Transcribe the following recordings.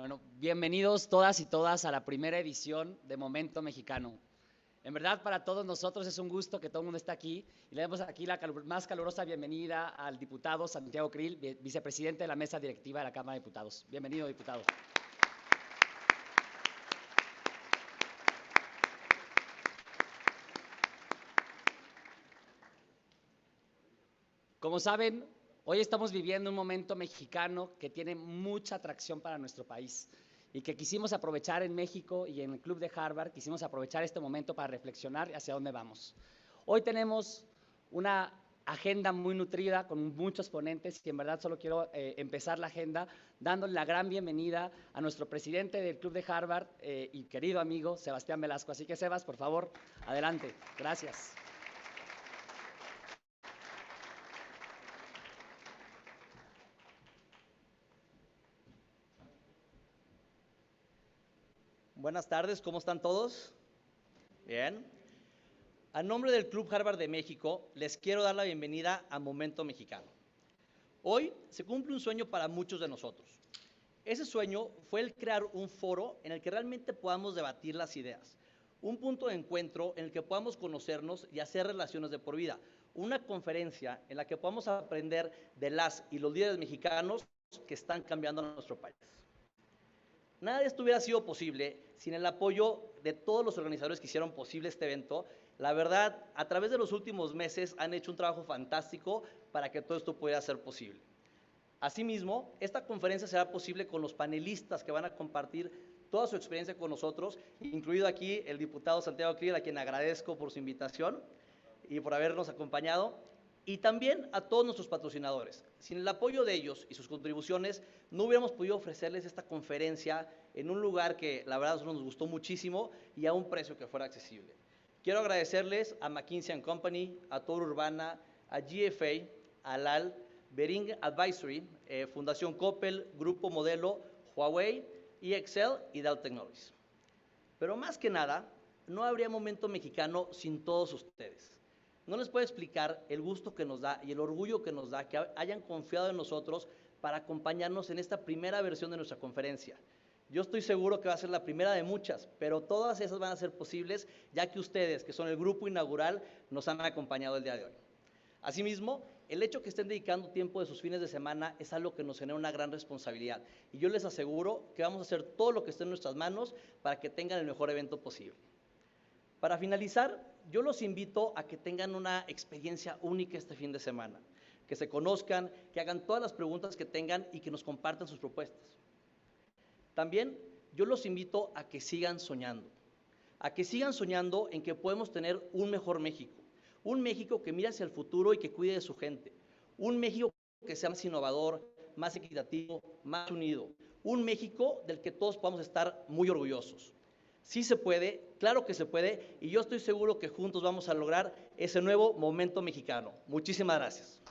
Bueno, bienvenidos todas y todas a la primera edición de Momento Mexicano. En verdad, para todos nosotros es un gusto que todo el mundo esté aquí y le damos aquí la más calurosa bienvenida al diputado Santiago Krill, vicepresidente de la mesa directiva de la Cámara de Diputados. Bienvenido, diputado. Como saben, hoy estamos viviendo un momento mexicano que tiene mucha atracción para nuestro país y que quisimos aprovechar en México y en el Club de Harvard, quisimos aprovechar este momento para reflexionar hacia dónde vamos. Hoy tenemos una agenda muy nutrida con muchos ponentes y en verdad solo quiero empezar la agenda dándole la gran bienvenida a nuestro presidente del Club de Harvard y querido amigo Sebastián Velasco. Así que Sebas, por favor, adelante. Gracias. Buenas tardes, ¿cómo están todos? Bien. A nombre del Club Harvard de México, les quiero dar la bienvenida a Momento Mexicano. Hoy se cumple un sueño para muchos de nosotros. Ese sueño fue el crear un foro en el que realmente podamos debatir las ideas, un punto de encuentro en el que podamos conocernos y hacer relaciones de por vida, una conferencia en la que podamos aprender de las y los líderes mexicanos que están cambiando a nuestro país. Nada de esto hubiera sido posible sin el apoyo de todos los organizadores que hicieron posible este evento. La verdad, a través de los últimos meses han hecho un trabajo fantástico para que todo esto pueda ser posible. Asimismo, esta conferencia será posible con los panelistas que van a compartir toda su experiencia con nosotros, incluido aquí el diputado Santiago Krill, a quien agradezco por su invitación y por habernos acompañado, y también a todos nuestros patrocinadores. Sin el apoyo de ellos y sus contribuciones, no hubiéramos podido ofrecerles esta conferencia en un lugar que la verdad nos gustó muchísimo y a un precio que fuera accesible. Quiero agradecerles a McKinsey & Company, a Toro Urbana, a GFA, a LAL, Bering Advisory, Fundación Coppel, Grupo Modelo, Huawei, EXL y Dell Technologies. Pero más que nada, no habría Momento Mexicano sin todos ustedes. No les puedo explicar el gusto que nos da y el orgullo que nos da que hayan confiado en nosotros para acompañarnos en esta primera versión de nuestra conferencia. Yo estoy seguro que va a ser la primera de muchas, pero todas esas van a ser posibles ya que ustedes, que son el grupo inaugural, nos han acompañado el día de hoy. Asimismo, el hecho que estén dedicando tiempo de sus fines de semana es algo que nos genera una gran responsabilidad y yo les aseguro que vamos a hacer todo lo que esté en nuestras manos para que tengan el mejor evento posible. Para finalizar, yo los invito a que tengan una experiencia única este fin de semana, que se conozcan, que hagan todas las preguntas que tengan y que nos compartan sus propuestas. También yo los invito a que sigan soñando en que podemos tener un mejor México, un México que mire hacia el futuro y que cuide de su gente, un México que sea más innovador, más equitativo, más unido, un México del que todos podamos estar muy orgullosos. Sí se puede, claro que se puede, y yo estoy seguro que juntos vamos a lograr ese nuevo momento mexicano. Muchísimas gracias.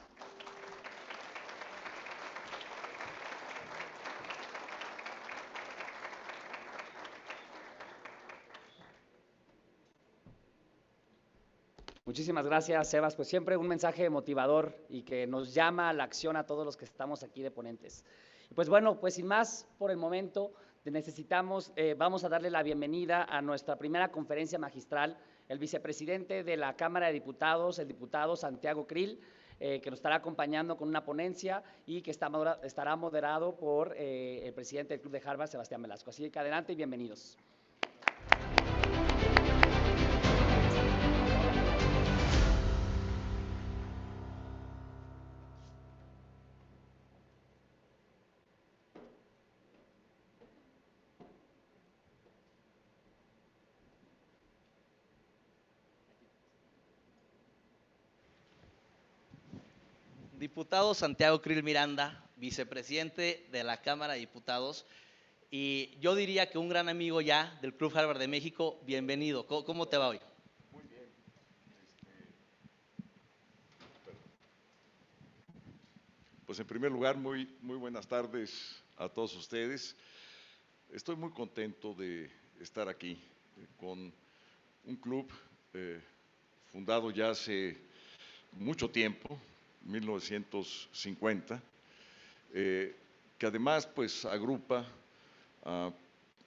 Muchísimas gracias, Sebas. Pues siempre un mensaje motivador y que nos llama a la acción a todos los que estamos aquí de ponentes. Y pues bueno, pues sin más por el momento, vamos a darle la bienvenida a nuestra primera conferencia magistral, el vicepresidente de la Cámara de Diputados, el diputado Santiago Krill, que nos estará acompañando con una ponencia y que estará moderado por el presidente del Club de Harvard, Sebastián Velasco. Así que adelante y bienvenidos. Diputado Santiago Krill Miranda, vicepresidente de la Cámara de Diputados, y yo diría que un gran amigo ya del Club Harvard de México, bienvenido. ¿Cómo te va hoy? Muy bien. Pues en primer lugar, muy buenas tardes a todos ustedes. Estoy muy contento de estar aquí con un club fundado ya hace mucho tiempo, 1950, que además pues agrupa a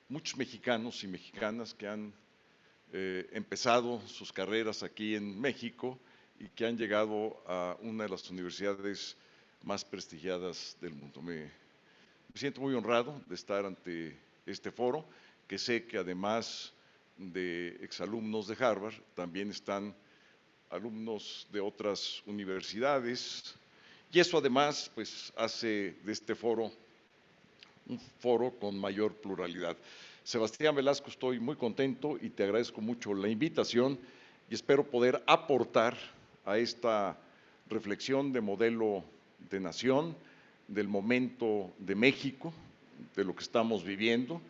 muchos mexicanos y mexicanas que han empezado sus carreras aquí en México y que han llegado a una de las universidades más prestigiadas del mundo. Me siento muy honrado de estar ante este foro, que sé que además de exalumnos de Harvard, también están alumnos de otras universidades, y eso además pues hace de este foro un foro con mayor pluralidad. Sebastián Velasco, estoy muy contento y te agradezco mucho la invitación y espero poder aportar a esta reflexión de modelo de nación, del momento de México, de lo que estamos viviendo,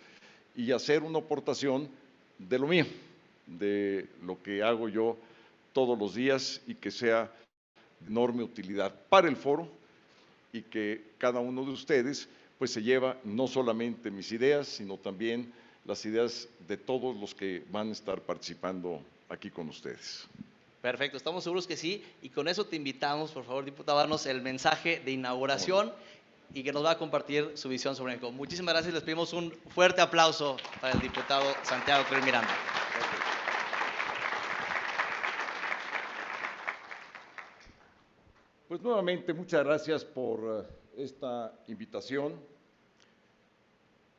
y hacer una aportación de lo mío, de lo que hago yo todos los días y que sea de enorme utilidad para el foro y que cada uno de ustedes pues se lleva no solamente mis ideas, sino también las ideas de todos los que van a estar participando aquí con ustedes. Perfecto, estamos seguros que sí, y con eso te invitamos, por favor, diputado, a darnos el mensaje de inauguración y que nos va a compartir su visión sobre México. Muchísimas gracias, les pedimos un fuerte aplauso para el diputado Santiago Krill Miranda. Pues nuevamente, muchas gracias por esta invitación.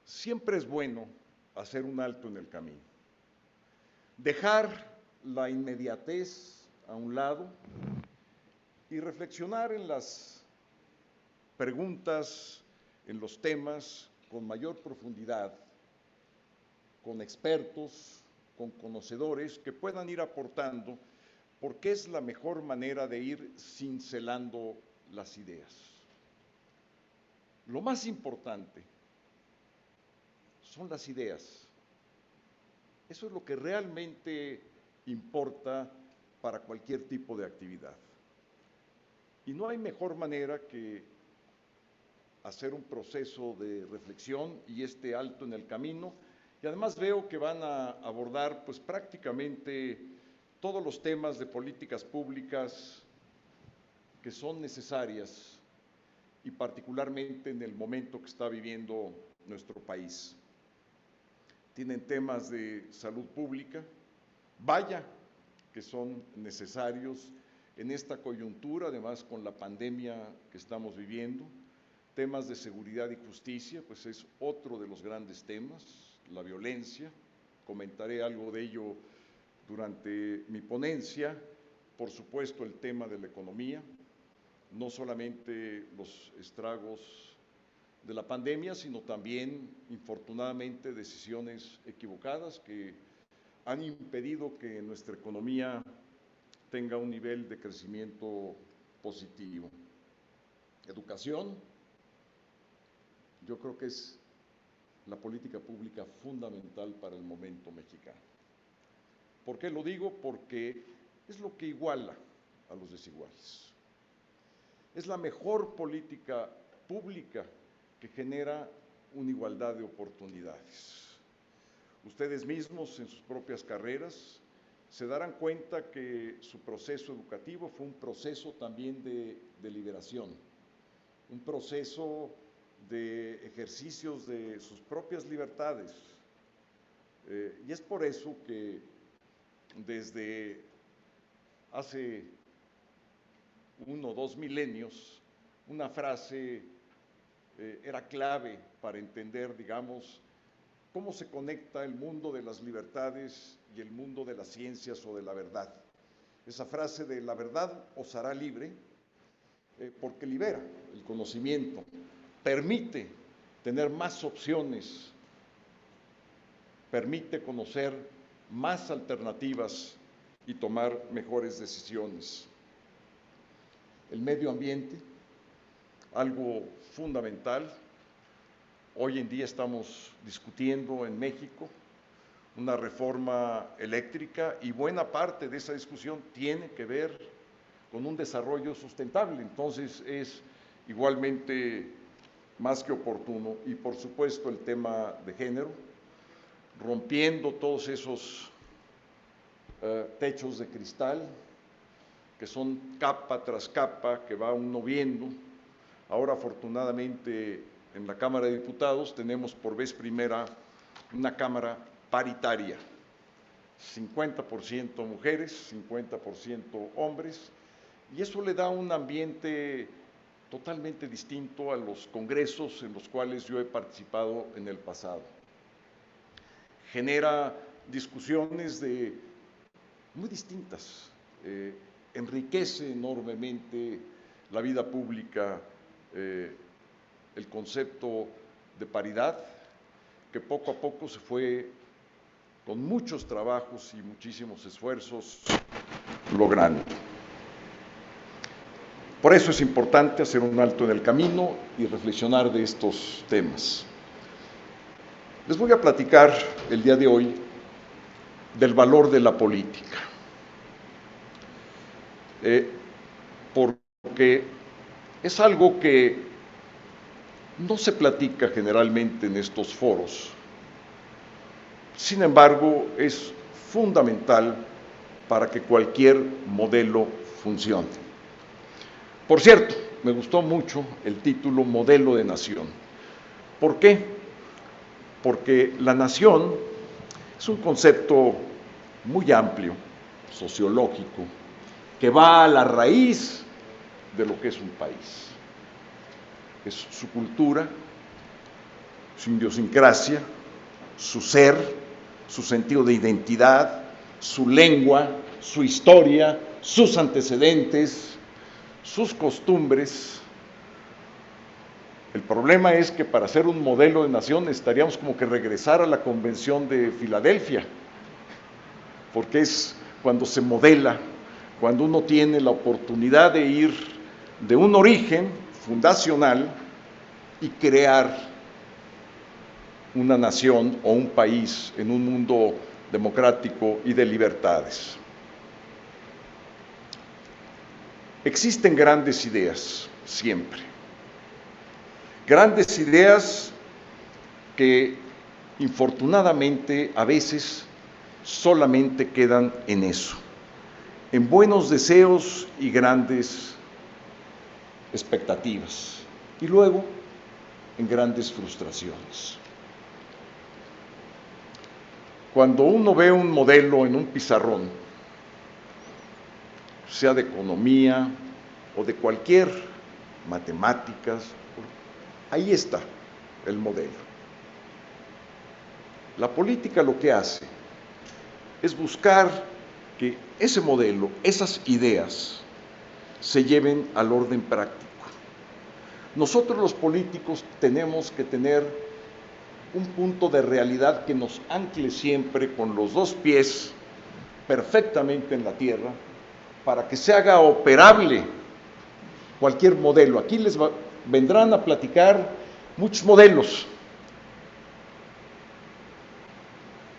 Siempre es bueno hacer un alto en el camino, dejar la inmediatez a un lado y reflexionar en las preguntas, en los temas con mayor profundidad, con expertos, con conocedores que puedan ir aportando, porque es la mejor manera de ir cincelando las ideas. Lo más importante son las ideas. Eso es lo que realmente importa para cualquier tipo de actividad. Y no hay mejor manera que hacer un proceso de reflexión y este alto en el camino. Y además veo que van a abordar pues prácticamente todos los temas de políticas públicas que son necesarias y particularmente en el momento que está viviendo nuestro país. Tienen temas de salud pública, vaya que son necesarios en esta coyuntura, además con la pandemia que estamos viviendo. Temas de seguridad y justicia, pues es otro de los grandes temas, la violencia, comentaré algo de ello durante mi ponencia. Por supuesto, el tema de la economía, no solamente los estragos de la pandemia, sino también, infortunadamente, decisiones equivocadas que han impedido que nuestra economía tenga un nivel de crecimiento positivo. Educación, yo creo que es la política pública fundamental para el momento mexicano. ¿Por qué lo digo? Porque es lo que iguala a los desiguales. Es la mejor política pública que genera una igualdad de oportunidades. Ustedes mismos en sus propias carreras se darán cuenta que su proceso educativo fue un proceso también de liberación, un proceso de ejercicios de sus propias libertades. Y es por eso que desde hace 1 o 2 milenios, una frase era clave para entender, digamos, cómo se conecta el mundo de las libertades y el mundo de las ciencias o de la verdad. Esa frase de la verdad os hará libre, porque libera el conocimiento, permite tener más opciones, permite conocer más alternativas y tomar mejores decisiones. El medio ambiente, algo fundamental. Hoy en día estamos discutiendo en México una reforma eléctrica y buena parte de esa discusión tiene que ver con un desarrollo sustentable. Entonces es igualmente más que oportuno. Y por supuesto el tema de género, rompiendo todos esos techos de cristal que son capa tras capa que va uno viendo. Ahora afortunadamente en la Cámara de Diputados tenemos por vez primera una Cámara paritaria, 50% mujeres, 50% hombres, y eso le da un ambiente totalmente distinto a los congresos en los cuales yo he participado en el pasado. Genera discusiones muy distintas, enriquece enormemente la vida pública, el concepto de paridad, que poco a poco se fue, con muchos trabajos y muchísimos esfuerzos, logrando. Por eso es importante hacer un alto en el camino y reflexionar de estos temas. Les voy a platicar el día de hoy del valor de la política, porque es algo que no se platica generalmente en estos foros. Sin embargo, es fundamental para que cualquier modelo funcione. Por cierto, me gustó mucho el título Modelo de Nación. ¿Por qué? Porque la nación es un concepto muy amplio, sociológico, que va a la raíz de lo que es un país. Es su cultura, su idiosincrasia, su ser, su sentido de identidad, su lengua, su historia, sus antecedentes, sus costumbres. El problema es que para ser un modelo de nación estaríamos como que regresar a la Convención de Filadelfia, porque es cuando se modela, cuando uno tiene la oportunidad de ir de un origen fundacional y crear una nación o un país en un mundo democrático y de libertades. Existen grandes ideas, siempre. Grandes ideas que, infortunadamente, a veces solamente quedan en eso, en buenos deseos y grandes expectativas, y luego en grandes frustraciones. Cuando uno ve un modelo en un pizarrón, sea de economía o de cualquier matemáticas, ahí está el modelo. La política lo que hace es buscar que ese modelo, esas ideas, se lleven al orden práctico. Nosotros los políticos tenemos que tener un punto de realidad que nos ancle siempre con los dos pies perfectamente en la tierra, para que se haga operable cualquier modelo. Aquí les vendrán a platicar muchos modelos.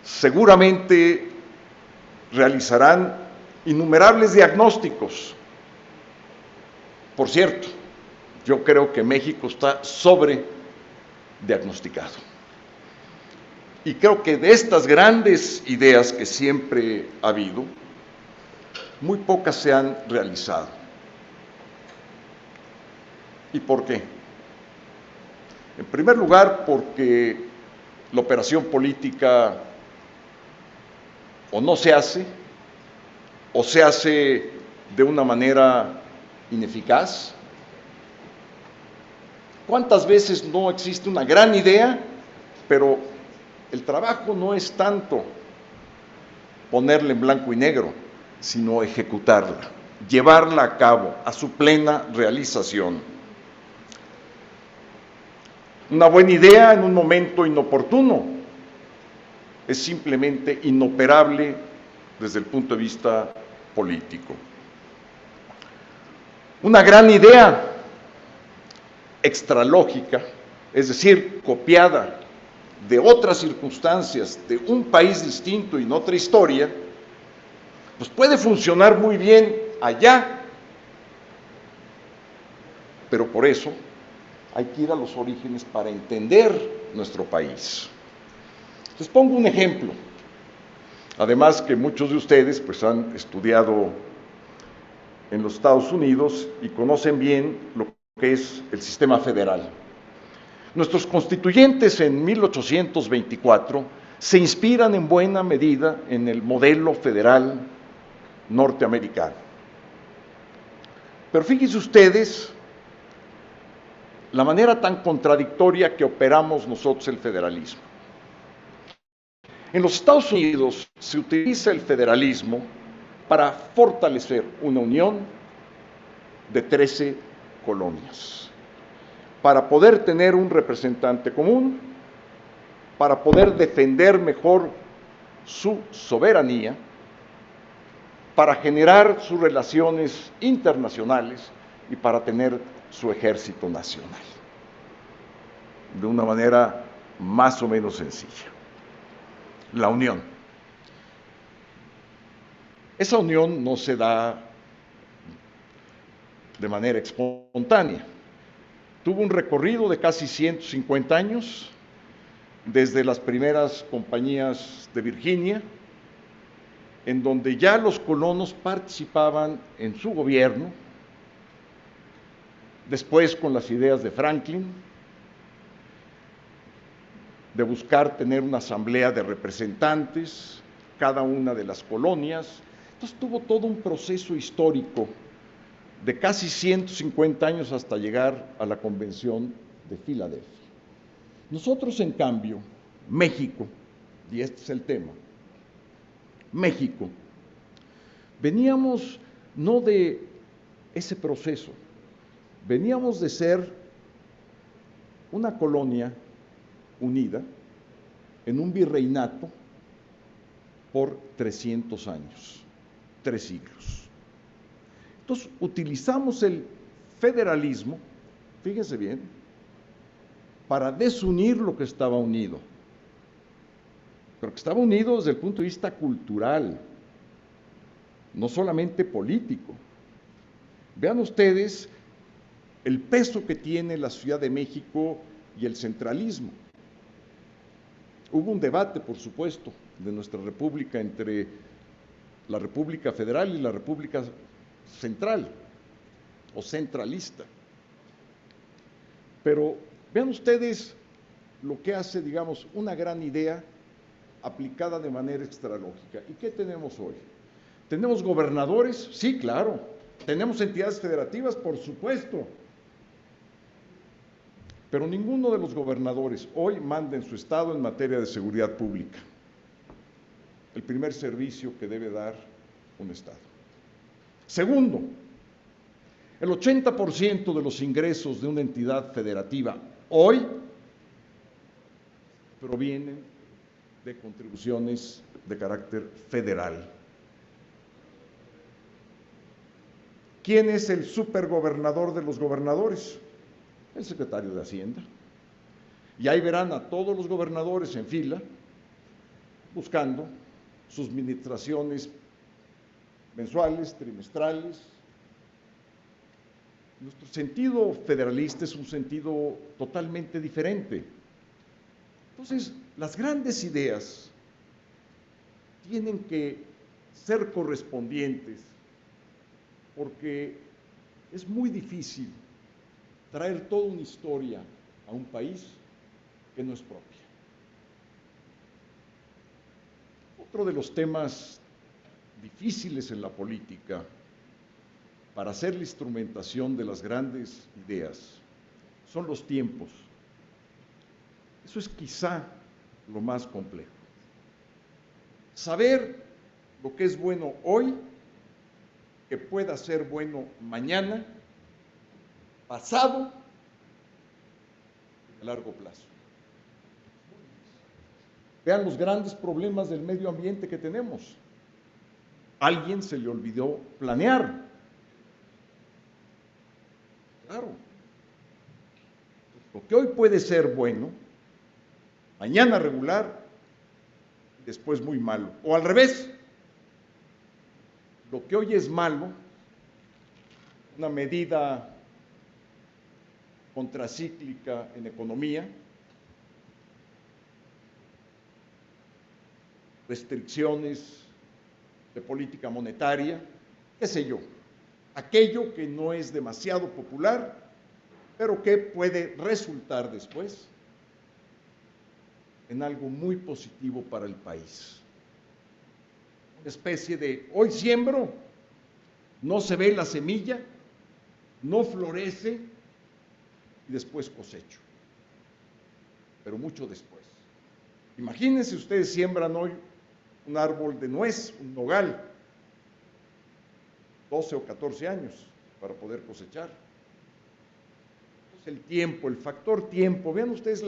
Seguramente realizarán innumerables diagnósticos. Por cierto, yo creo que México está sobrediagnosticado. Y creo que de estas grandes ideas que siempre ha habido, muy pocas se han realizado. ¿Y por qué? En primer lugar, porque la operación política o no se hace, o se hace de una manera ineficaz. ¿Cuántas veces no existe una gran idea, pero el trabajo no es tanto ponerla en blanco y negro, sino ejecutarla, llevarla a cabo, a su plena realización? Una buena idea en un momento inoportuno es simplemente inoperable desde el punto de vista político. Una gran idea extralógica, es decir, copiada de otras circunstancias, de un país distinto y en otra historia, pues puede funcionar muy bien allá, pero por eso hay que ir a los orígenes para entender nuestro país. Les pongo un ejemplo, además que muchos de ustedes pues han estudiado en los Estados Unidos y conocen bien lo que es el sistema federal. Nuestros constituyentes en 1824 se inspiran en buena medida en el modelo federal norteamericano. Pero fíjense ustedes la manera tan contradictoria que operamos nosotros el federalismo. En los Estados Unidos se utiliza el federalismo para fortalecer una unión de 13 colonias, para poder tener un representante común, para poder defender mejor su soberanía, para generar sus relaciones internacionales y para tener su ejército nacional, de una manera más o menos sencilla. La unión. Esa unión no se da de manera espontánea. Tuvo un recorrido de casi 150 años, desde las primeras compañías de Virginia, en donde ya los colonos participaban en su gobierno, después con las ideas de Franklin, de buscar tener una asamblea de representantes, cada una de las colonias. Entonces tuvo todo un proceso histórico de casi 150 años hasta llegar a la Convención de Filadelfia. Nosotros, en cambio, México, y este es el tema, México, veníamos no de ese proceso, veníamos de ser una colonia unida en un virreinato por 300 años, 3 siglos. Entonces, utilizamos el federalismo, fíjense bien, para desunir lo que estaba unido, pero que estaba unido desde el punto de vista cultural, no solamente político. Vean ustedes el peso que tiene la Ciudad de México y el centralismo. Hubo un debate, por supuesto, de nuestra república entre la República Federal y la República Central o centralista. Pero vean ustedes lo que hace, digamos, una gran idea aplicada de manera extralógica. ¿Y qué tenemos hoy? ¿Tenemos gobernadores? Sí, claro. ¿Tenemos entidades federativas? Por supuesto. Pero ninguno de los gobernadores hoy manda en su estado en materia de seguridad pública, el primer servicio que debe dar un estado. Segundo, el 80% de los ingresos de una entidad federativa hoy provienen de contribuciones de carácter federal. ¿Quién es el supergobernador de los gobernadores? El secretario de Hacienda. Y ahí verán a todos los gobernadores en fila buscando sus administraciones mensuales, trimestrales. Nuestro sentido federalista es un sentido totalmente diferente. Entonces, las grandes ideas tienen que ser correspondientes, porque es muy difícil traer toda una historia a un país que no es propia. Otro de los temas difíciles en la política para hacer la instrumentación de las grandes ideas son los tiempos. Eso es quizá lo más complejo. Saber lo que es bueno hoy, que pueda ser bueno mañana, pasado, a largo plazo. Vean los grandes problemas del medio ambiente que tenemos. A alguien se le olvidó planear. Claro. Lo que hoy puede ser bueno, mañana regular, después muy malo. O al revés, lo que hoy es malo, una medida contracíclica en economía, restricciones de política monetaria, qué sé yo, aquello que no es demasiado popular, pero que puede resultar después en algo muy positivo para el país. Una especie de, hoy siembro, no se ve la semilla, no florece y después cosecho, pero mucho después. Imagínense ustedes siembran hoy un árbol de nuez, un nogal, 12 o 14 años para poder cosechar. Entonces el tiempo, el factor tiempo, vean ustedes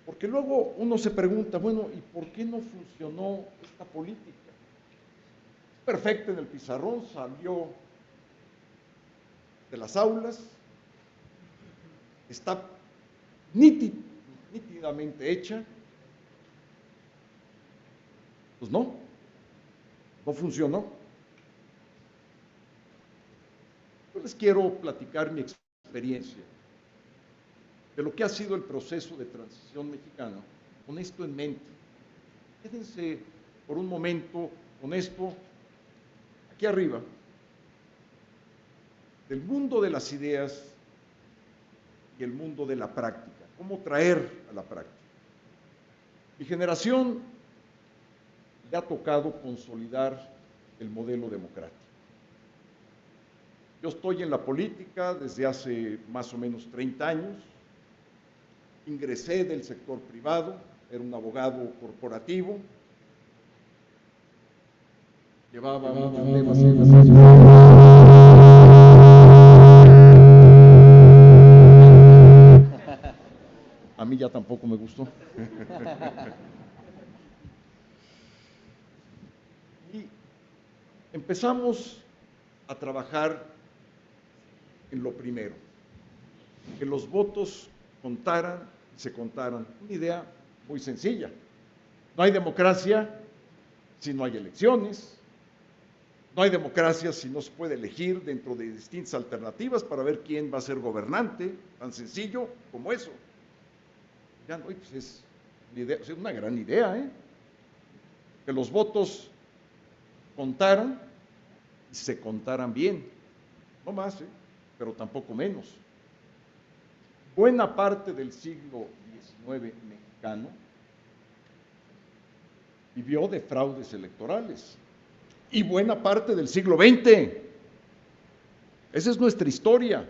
porque luego uno se pregunta, bueno, ¿y por qué no funcionó esta política? Perfecta en el pizarrón, salió de las aulas, está nítidamente hecha. Pues no funcionó. Yo les quiero platicar mi experiencia de lo que ha sido el proceso de transición mexicana, con esto en mente. Quédense por un momento con esto aquí arriba, del mundo de las ideas y el mundo de la práctica, cómo traer a la práctica. Mi generación le ha tocado consolidar el modelo democrático. Yo estoy en la política desde hace más o menos 30 años, ingresé del sector privado, era un abogado corporativo, llevaba muchos temas en la A mí ya tampoco me gustó. Y empezamos a trabajar en lo primero, que los votos contaran, se contaran. Una idea muy sencilla. No hay democracia si no hay elecciones, no hay democracia si no se puede elegir dentro de distintas alternativas para ver quién va a ser gobernante, tan sencillo como eso. Ya, no, pues es una gran idea, que los votos contaran y se contaran bien, no más, pero tampoco menos. Buena parte del siglo XIX mexicano vivió de fraudes electorales y buena parte del siglo XX. Esa es nuestra historia.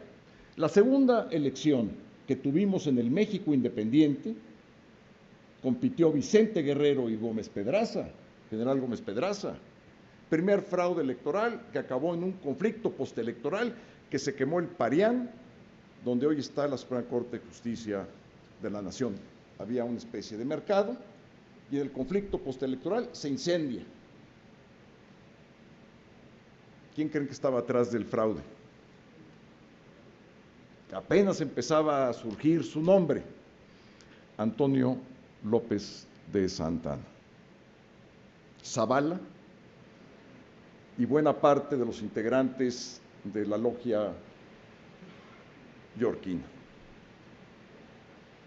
La segunda elección que tuvimos en el México independiente, compitió Vicente Guerrero y Gómez Pedraza, general Gómez Pedraza. Primer fraude electoral que acabó en un conflicto postelectoral que se quemó el Parián, donde hoy está la Suprema Corte de Justicia de la Nación. Había una especie de mercado y en el conflicto postelectoral se incendia. ¿Quién creen que estaba atrás del fraude? Apenas empezaba a surgir su nombre, Antonio López de Santa Anna. Zavala y buena parte de los integrantes de la logia yorquina,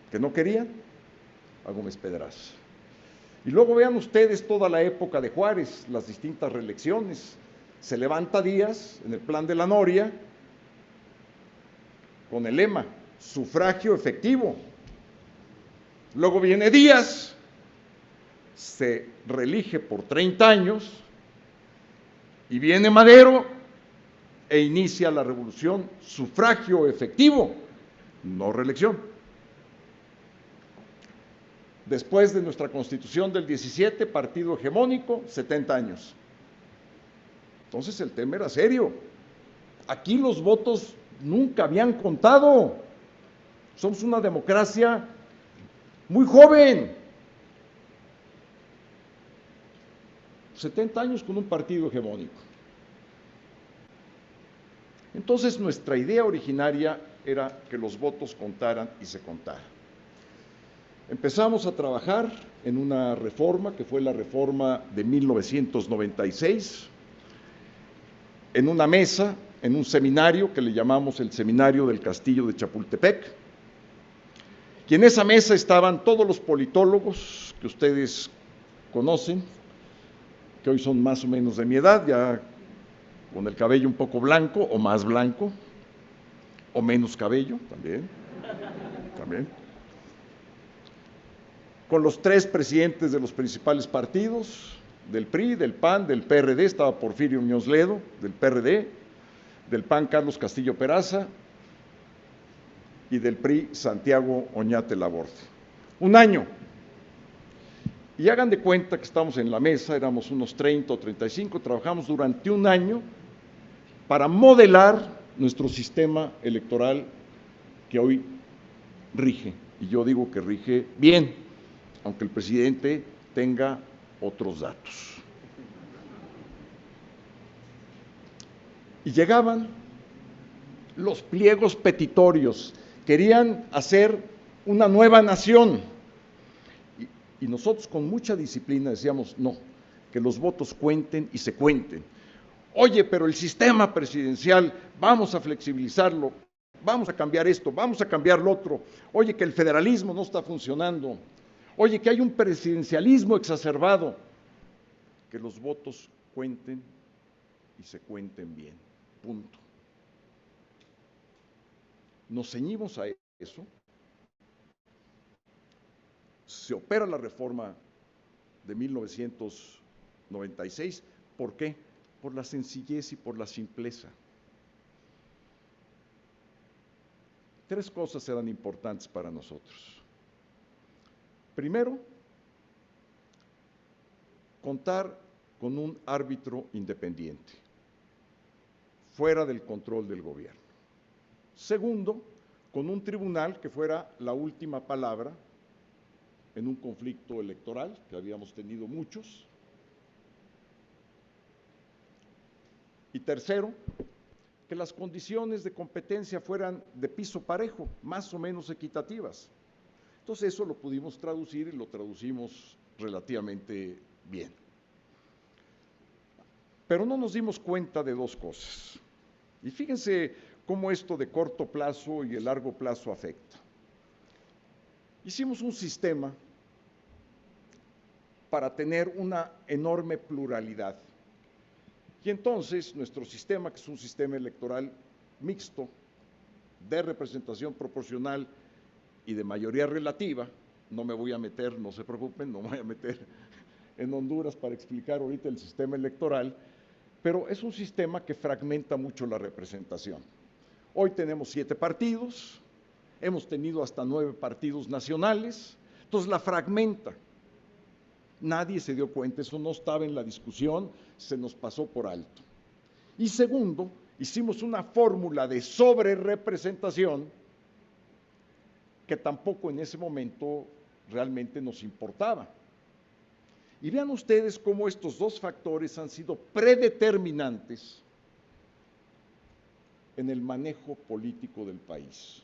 que no querían a Gómez Pedraza. Y luego vean ustedes toda la época de Juárez, las distintas reelecciones. Se levanta Díaz en el plan de la Noria con el lema, sufragio efectivo. Luego viene Díaz, se reelige por 30 años, y viene Madero e inicia la revolución, sufragio efectivo, no reelección. Después de nuestra Constitución del 17, partido hegemónico, 70 años. Entonces el tema era serio. Aquí los votos nunca habían contado. Somos una democracia muy joven. 70 años con un partido hegemónico. Entonces nuestra idea originaria era que los votos contaran y se contaran. Empezamos a trabajar en una reforma que fue la reforma de 1996, en una mesa, en un seminario que le llamamos el Seminario del Castillo de Chapultepec, y en esa mesa estaban todos los politólogos que ustedes conocen, que hoy son más o menos de mi edad, ya con el cabello un poco blanco o más blanco, o menos cabello, también. Con los 3 presidentes de los principales partidos, del PRI, del PAN, del PRD, estaba Porfirio Muñoz Ledo, del PRD, del PAN Carlos Castillo Peraza y del PRI Santiago Oñate Laborde. Un año. Y hagan de cuenta que estamos en la mesa, éramos unos 30 o 35, trabajamos durante un año para modelar nuestro sistema electoral que hoy rige. Y yo digo que rige bien, aunque el presidente tenga otros datos. Y llegaban los pliegos petitorios, querían hacer una nueva nación. Y nosotros con mucha disciplina decíamos, no, que los votos cuenten y se cuenten. Oye, pero el sistema presidencial, vamos a flexibilizarlo, vamos a cambiar esto, vamos a cambiar lo otro. Oye, que el federalismo no está funcionando. Oye, que hay un presidencialismo exacerbado. Que los votos cuenten y se cuenten bien. Punto. Nos ceñimos a eso. Se opera la reforma de 1996. ¿Por qué? Por la sencillez y por la simpleza. 3 cosas eran importantes para nosotros. Primero, contar con un árbitro independiente, fuera del control del gobierno. Segundo, con un tribunal que fuera la última palabra en un conflicto electoral, que habíamos tenido muchos. Y tercero, que las condiciones de competencia fueran de piso parejo, más o menos equitativas. Entonces eso lo pudimos traducir y lo traducimos relativamente bien. Pero no nos dimos cuenta de 2 cosas. Y fíjense cómo esto de corto plazo y el largo plazo afecta. Hicimos un sistema para tener una enorme pluralidad. Y entonces nuestro sistema, que es un sistema electoral mixto, de representación proporcional y de mayoría relativa, no me voy a meter, no se preocupen, no me voy a meter en Honduras para explicar ahorita el sistema electoral, pero es un sistema que fragmenta mucho la representación. Hoy tenemos 7 partidos, hemos tenido hasta 9 partidos nacionales, entonces la fragmenta. Nadie se dio cuenta, eso no estaba en la discusión, se nos pasó por alto. Y segundo, hicimos una fórmula de sobrerepresentación que tampoco en ese momento realmente nos importaba. Y vean ustedes cómo estos 2 factores han sido predeterminantes en el manejo político del país.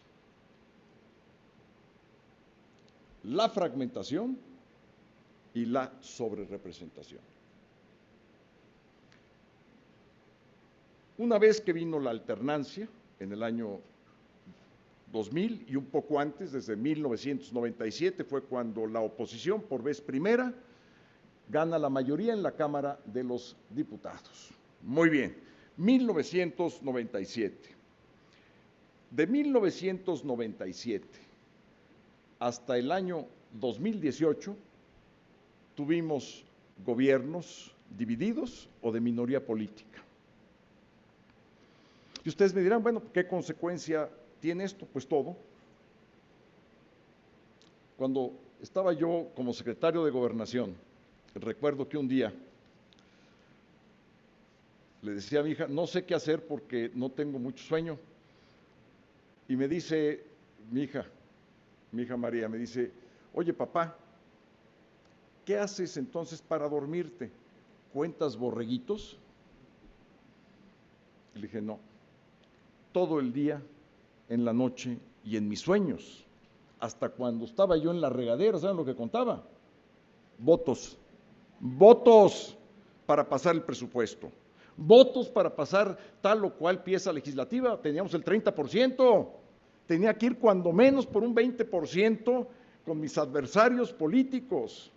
La fragmentación y la sobrerepresentación. Una vez que vino la alternancia, en el año 2000 y un poco antes, desde 1997, fue cuando la oposición, por vez primera, gana la mayoría en la Cámara de los Diputados. Muy bien, 1997. De 1997 hasta el año 2018, tuvimos gobiernos divididos o de minoría política. Y ustedes me dirán, bueno, ¿qué consecuencia tiene esto? Pues todo. Cuando estaba yo como secretario de Gobernación, recuerdo que un día le decía a mi hija, no sé qué hacer porque no tengo mucho sueño. Y me dice mi hija María, me dice, oye papá, ¿qué haces entonces para dormirte? ¿Cuentas borreguitos? Y le dije, no, todo el día, en la noche y en mis sueños, hasta cuando estaba yo en la regadera, ¿saben lo que contaba? Votos para pasar el presupuesto, votos para pasar tal o cual pieza legislativa, teníamos el 30%, tenía que ir cuando menos por un 20% con mis adversarios políticos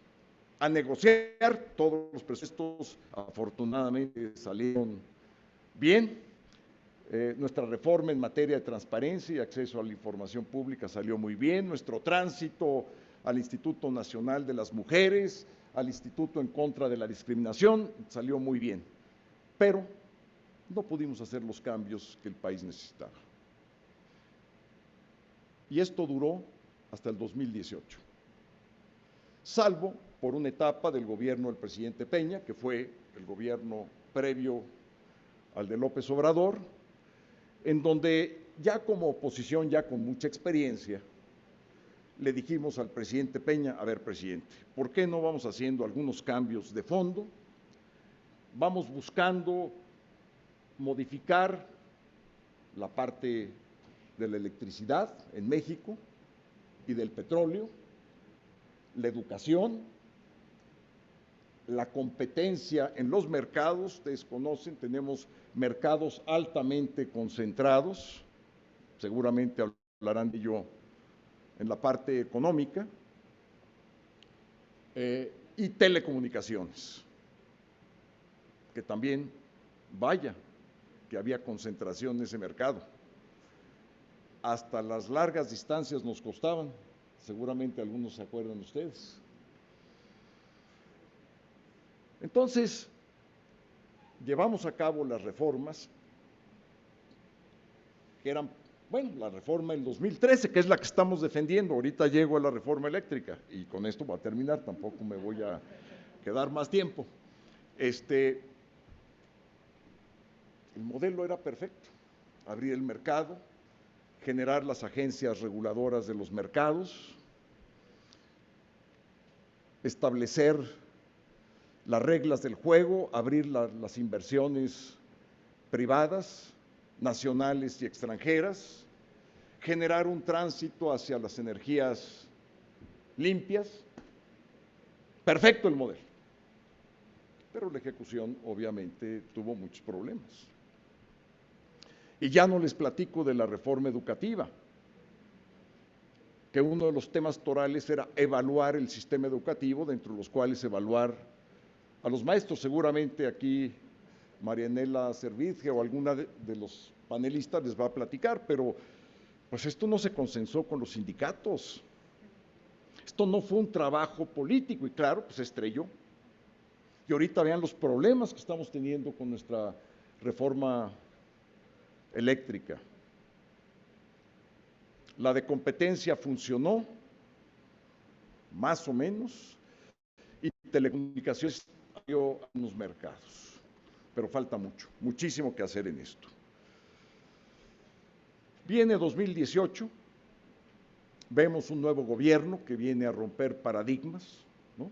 a negociar. Todos los presupuestos afortunadamente salieron bien. Nuestra reforma en materia de transparencia y acceso a la información pública salió muy bien. Nuestro tránsito al Instituto Nacional de las Mujeres, al Instituto en contra de la discriminación, salió muy bien. Pero no pudimos hacer los cambios que el país necesitaba. Y esto duró hasta el 2018. Salvo por una etapa del gobierno del presidente Peña, que fue el gobierno previo al de López Obrador, en donde ya como oposición, ya con mucha experiencia, le dijimos al presidente Peña, a ver, presidente, ¿por qué no vamos haciendo algunos cambios de fondo? Vamos buscando modificar la parte de la electricidad en México y del petróleo, la educación, la competencia en los mercados. Ustedes conocen, tenemos mercados altamente concentrados, seguramente hablarán de ello en la parte económica, y telecomunicaciones, que también, vaya, que había concentración en ese mercado. Hasta las largas distancias nos costaban, seguramente algunos se acuerdan ustedes. Entonces, llevamos a cabo las reformas, que eran, bueno, la reforma del 2013, que es la que estamos defendiendo. Ahorita llego a la reforma eléctrica y con esto va a terminar, tampoco me voy a quedar más tiempo. El modelo era perfecto: abrir el mercado, generar las agencias reguladoras de los mercados, establecer las reglas del juego, abrir las inversiones privadas, nacionales y extranjeras, generar un tránsito hacia las energías limpias. Perfecto el modelo, pero la ejecución obviamente tuvo muchos problemas. Y ya no les platico de la reforma educativa, que uno de los temas torales era evaluar el sistema educativo, dentro de los cuales evaluar a los maestros. Seguramente aquí Marianela Servitje o alguna de los panelistas les va a platicar, pero pues esto no se consensó con los sindicatos. Esto no fue un trabajo político y claro, pues se estrelló. Y ahorita vean los problemas que estamos teniendo con nuestra reforma eléctrica. La de competencia funcionó, más o menos, y telecomunicaciones abrió unos mercados, pero falta mucho, muchísimo que hacer en esto. Viene 2018, vemos un nuevo gobierno que viene a romper paradigmas, ¿no?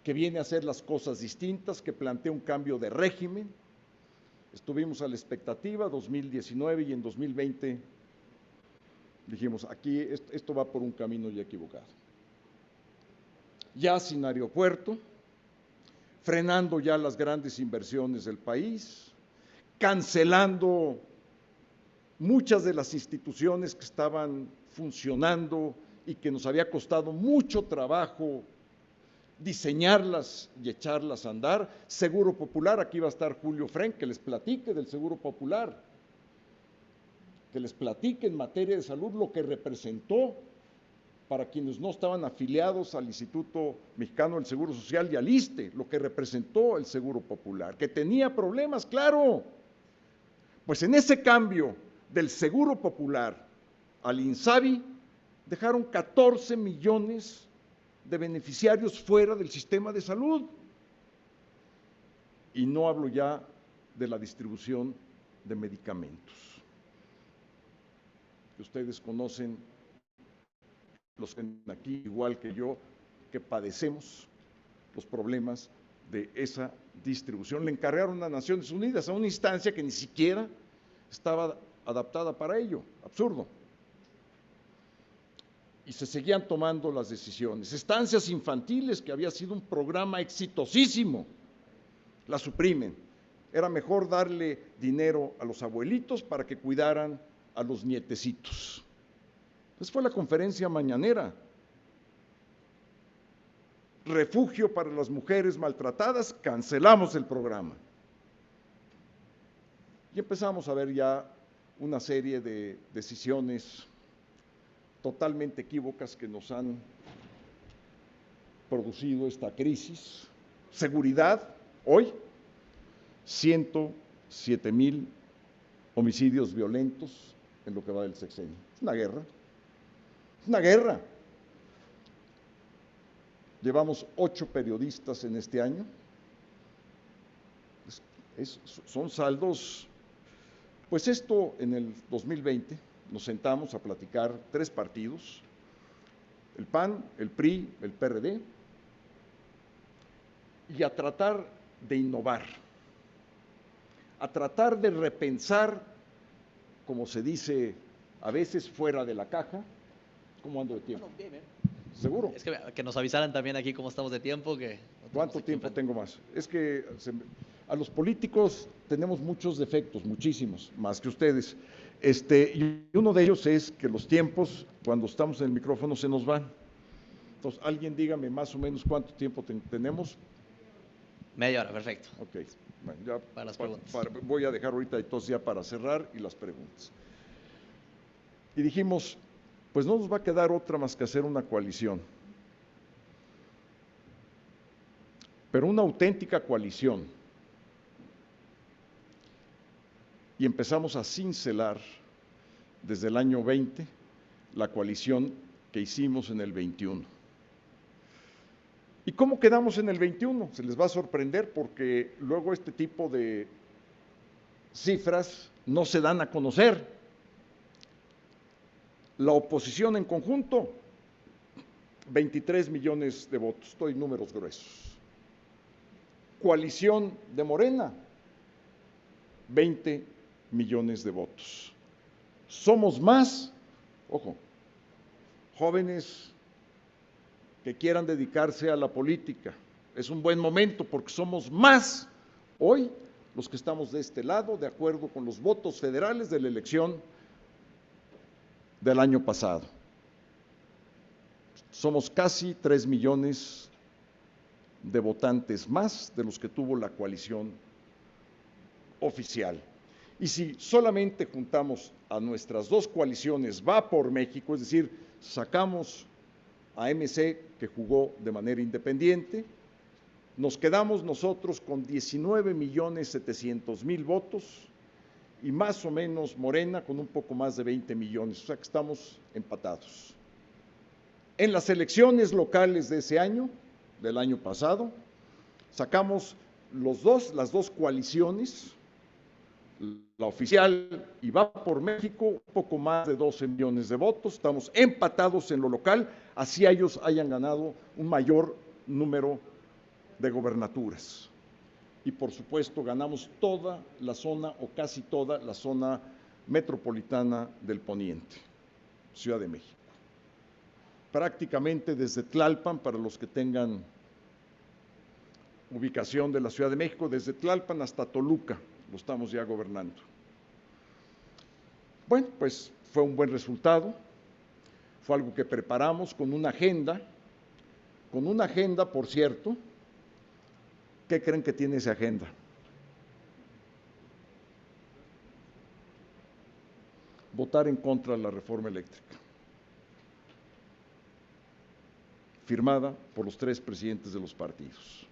Que viene a hacer las cosas distintas, que plantea un cambio de régimen. Estuvimos a la expectativa 2019 y en 2020 dijimos, aquí esto va por un camino ya equivocado. Ya sin aeropuerto, frenando ya las grandes inversiones del país, cancelando muchas de las instituciones que estaban funcionando y que nos había costado mucho trabajo diseñarlas y echarlas a andar. Seguro Popular, aquí va a estar Julio Frenk, que les platique del Seguro Popular, que les platique en materia de salud lo que representó para quienes no estaban afiliados al Instituto Mexicano del Seguro Social y al ISSSTE, lo que representó el Seguro Popular, que tenía problemas, claro. Pues en ese cambio del Seguro Popular al INSABI, dejaron 14 millones de beneficiarios fuera del sistema de salud. Y no hablo ya de la distribución de medicamentos, que ustedes conocen, los que están aquí igual que yo, que padecemos los problemas de esa distribución. Le encargaron a Naciones Unidas, a una instancia que ni siquiera estaba adaptada para ello. Absurdo. Y se seguían tomando las decisiones. Estancias infantiles, que había sido un programa exitosísimo, la suprimen. Era mejor darle dinero a los abuelitos para que cuidaran a los nietecitos. Esa fue la conferencia mañanera. Refugio para las mujeres maltratadas, cancelamos el programa. y empezamos a ver ya una serie de decisiones totalmente equívocas que nos han producido esta crisis. Seguridad, hoy, 107,000 homicidios violentos en lo que va del sexenio. Es una guerra. Es una guerra. Llevamos 8 periodistas en este año. Son saldos. Pues esto en el 2020 nos sentamos a platicar 3 partidos, el PAN, el PRI, el PRD, y a tratar de innovar, a tratar de repensar, como se dice a veces, fuera de la caja. ¿Cómo ando de tiempo? Bueno, bien. ¿Seguro? Es que nos avisaran también aquí cómo estamos de tiempo. ¿Cuánto tiempo tengo más? Es que a los políticos tenemos muchos defectos, muchísimos, más que ustedes. Y uno de ellos es que los tiempos, cuando estamos en el micrófono, se nos van. Entonces, alguien dígame más o menos cuánto tiempo tenemos. Media hora, perfecto. Ok, bueno, ya Para las preguntas. voy a dejar ahorita entonces ya para cerrar y las preguntas. Y dijimos, pues no nos va a quedar otra más que hacer una coalición. Pero una auténtica coalición. Y empezamos a cincelar desde el año 20 la coalición que hicimos en el 21. ¿Y cómo quedamos en el 21? Se les va a sorprender porque luego este tipo de cifras no se dan a conocer. La oposición en conjunto, 23 millones de votos, estoy números gruesos. Coalición de Morena, 20 millones de votos. Somos más, ojo, jóvenes que quieran dedicarse a la política. Es un buen momento porque somos más hoy los que estamos de este lado, de acuerdo con los votos federales de la elección del año pasado. Somos casi 3 millones de votantes más de los que tuvo la coalición oficial. Y si solamente juntamos a nuestras 2 coaliciones, Va por México, es decir, sacamos a MC, que jugó de manera independiente, nos quedamos nosotros con 19,700,000 votos y más o menos Morena con un poco más de 20 millones, o sea que estamos empatados. En las elecciones locales de ese año, del año pasado, sacamos las dos coaliciones, la oficial y Va por México, un poco más de 12 millones de votos, estamos empatados en lo local, así ellos hayan ganado un mayor número de gobernaturas. Y por supuesto ganamos toda la zona o casi toda la zona metropolitana del Poniente, Ciudad de México. Prácticamente desde Tlalpan, para los que tengan ubicación de la Ciudad de México, desde Tlalpan hasta Toluca, lo estamos ya gobernando. Bueno, pues fue un buen resultado, fue algo que preparamos con una agenda, por cierto. ¿Qué creen que tiene esa agenda? Votar en contra de la reforma eléctrica, firmada por los 3 presidentes de los partidos,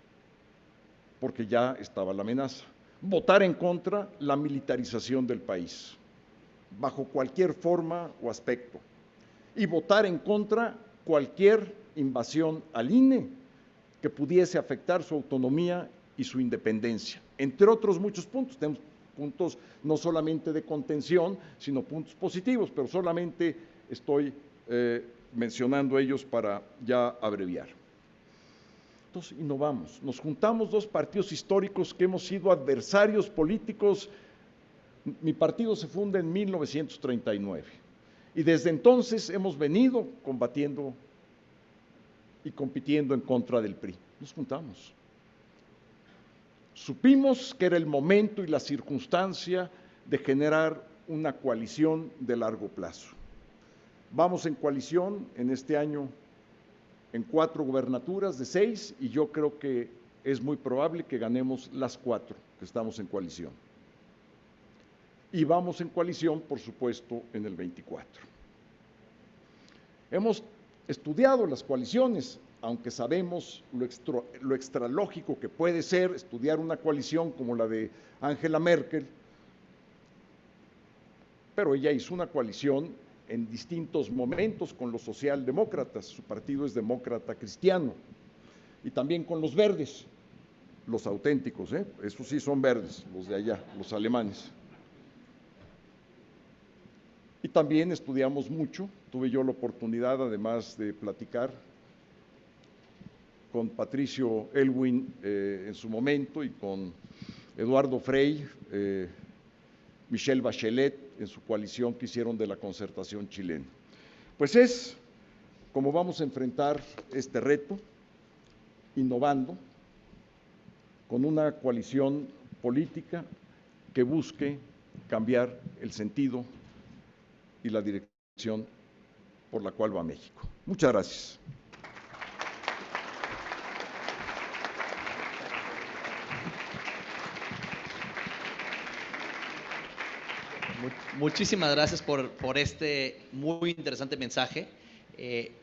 porque ya estaba la amenaza. Votar en contra la militarización del país, bajo cualquier forma o aspecto, y votar en contra cualquier invasión al INE que pudiese afectar su autonomía y su independencia, entre otros muchos puntos. Tenemos puntos no solamente de contención, sino puntos positivos, pero solamente estoy mencionando ellos para ya abreviar. Entonces innovamos, nos juntamos 2 partidos históricos que hemos sido adversarios políticos. Mi partido se funda en 1939 y desde entonces hemos venido combatiendo y compitiendo en contra del PRI. Nos juntamos. Supimos que era el momento y la circunstancia de generar una coalición de largo plazo. Vamos en coalición en este año en 4 gubernaturas de 6 y yo creo que es muy probable que ganemos las 4 que estamos en coalición. y vamos en coalición, por supuesto, en el 24. Hemos estudiado las coaliciones, aunque sabemos lo extralógico que puede ser estudiar una coalición como la de Angela Merkel, pero ella hizo una coalición en distintos momentos con los socialdemócratas, su partido es demócrata cristiano, y también con los verdes, los auténticos, esos sí son verdes, los de allá, los alemanes. Y también estudiamos mucho, tuve yo la oportunidad además de platicar con Patricio Aylwin en su momento y con Eduardo Frei, Michelle Bachelet en su coalición que hicieron de la concertación chilena. Pues es como vamos a enfrentar este reto, innovando, con una coalición política que busque cambiar el sentido y la dirección por la cual va México. Muchas gracias. Muchísimas gracias por este muy interesante mensaje.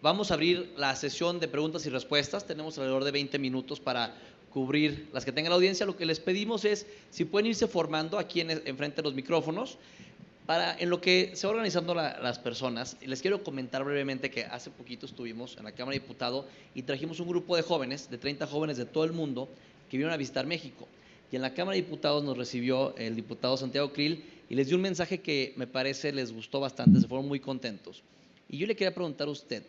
Vamos a abrir la sesión de preguntas y respuestas. Tenemos alrededor de 20 minutos para cubrir las que tenga la audiencia. Lo que les pedimos es si pueden irse formando aquí enfrente de los micrófonos. En lo que se va organizando las personas, les quiero comentar brevemente que hace poquito estuvimos en la Cámara de Diputados y trajimos un grupo de jóvenes, de 30 jóvenes de todo el mundo, que vinieron a visitar México. Y en la Cámara de Diputados nos recibió el diputado Santiago Krill y les dio un mensaje que me parece les gustó bastante, se fueron muy contentos. Y yo le quería preguntar a usted,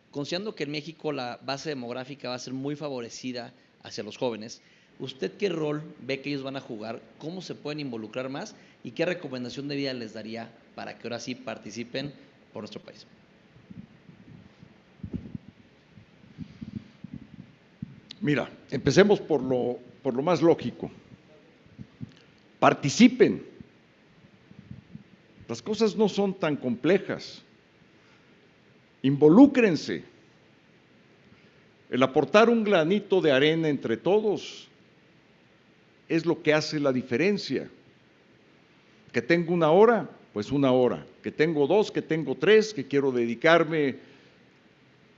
considerando que en México la base demográfica va a ser muy favorecida hacia los jóvenes, ¿usted qué rol ve que ellos van a jugar? ¿Cómo se pueden involucrar más? ¿Y qué recomendación de vida les daría para que ahora sí participen por nuestro país? Mira, empecemos por lo más lógico. Participen. Las cosas no son tan complejas. Involúcrense. El aportar un granito de arena entre todos es lo que hace la diferencia. Que tengo una hora, pues una hora. Que tengo dos, que tengo tres, que quiero dedicarme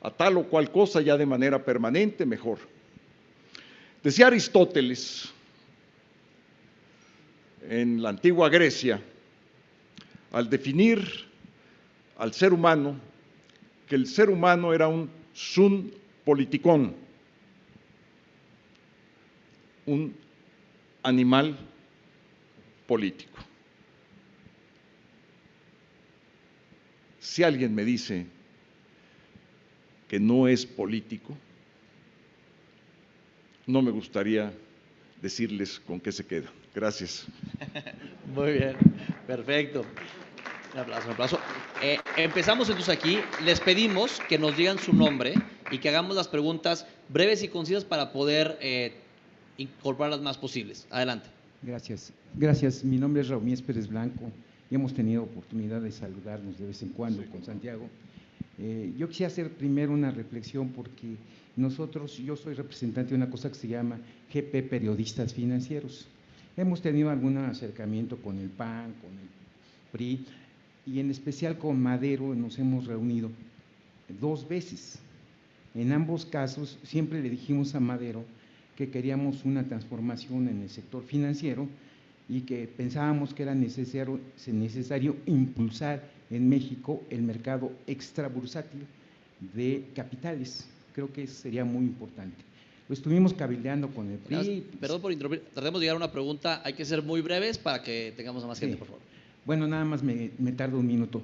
a tal o cual cosa ya de manera permanente, mejor. Decía Aristóteles, en la antigua Grecia, al definir al ser humano, que el ser humano era un sun politikon, un animal político. Si alguien me dice que no es político, no me gustaría decirles con qué se queda. Gracias. Muy bien, perfecto. Un aplauso, un aplauso. Empezamos entonces aquí. Les pedimos que nos digan su nombre y que hagamos las preguntas breves y concisas para poder incorporar las más posibles. Adelante. Gracias. Gracias. Mi nombre es Raumíes Pérez Blanco y hemos tenido oportunidad de saludarnos de vez en cuando con Santiago. Yo quisiera hacer primero una reflexión porque yo soy representante de una cosa que se llama GP Periodistas Financieros. Hemos tenido algún acercamiento con el PAN, con el PRI y en especial con Madero nos hemos reunido 2 veces. En ambos casos siempre le dijimos a Madero que queríamos una transformación en el sector financiero y que pensábamos que era necesario impulsar en México el mercado extrabursátil de capitales. Creo que eso sería muy importante. Lo estuvimos cabildeando con el PRI. Perdón por interrumpir, tratemos de llegar a una pregunta, hay que ser muy breves para que tengamos a más gente, por favor. Bueno, nada más me tardo un minuto.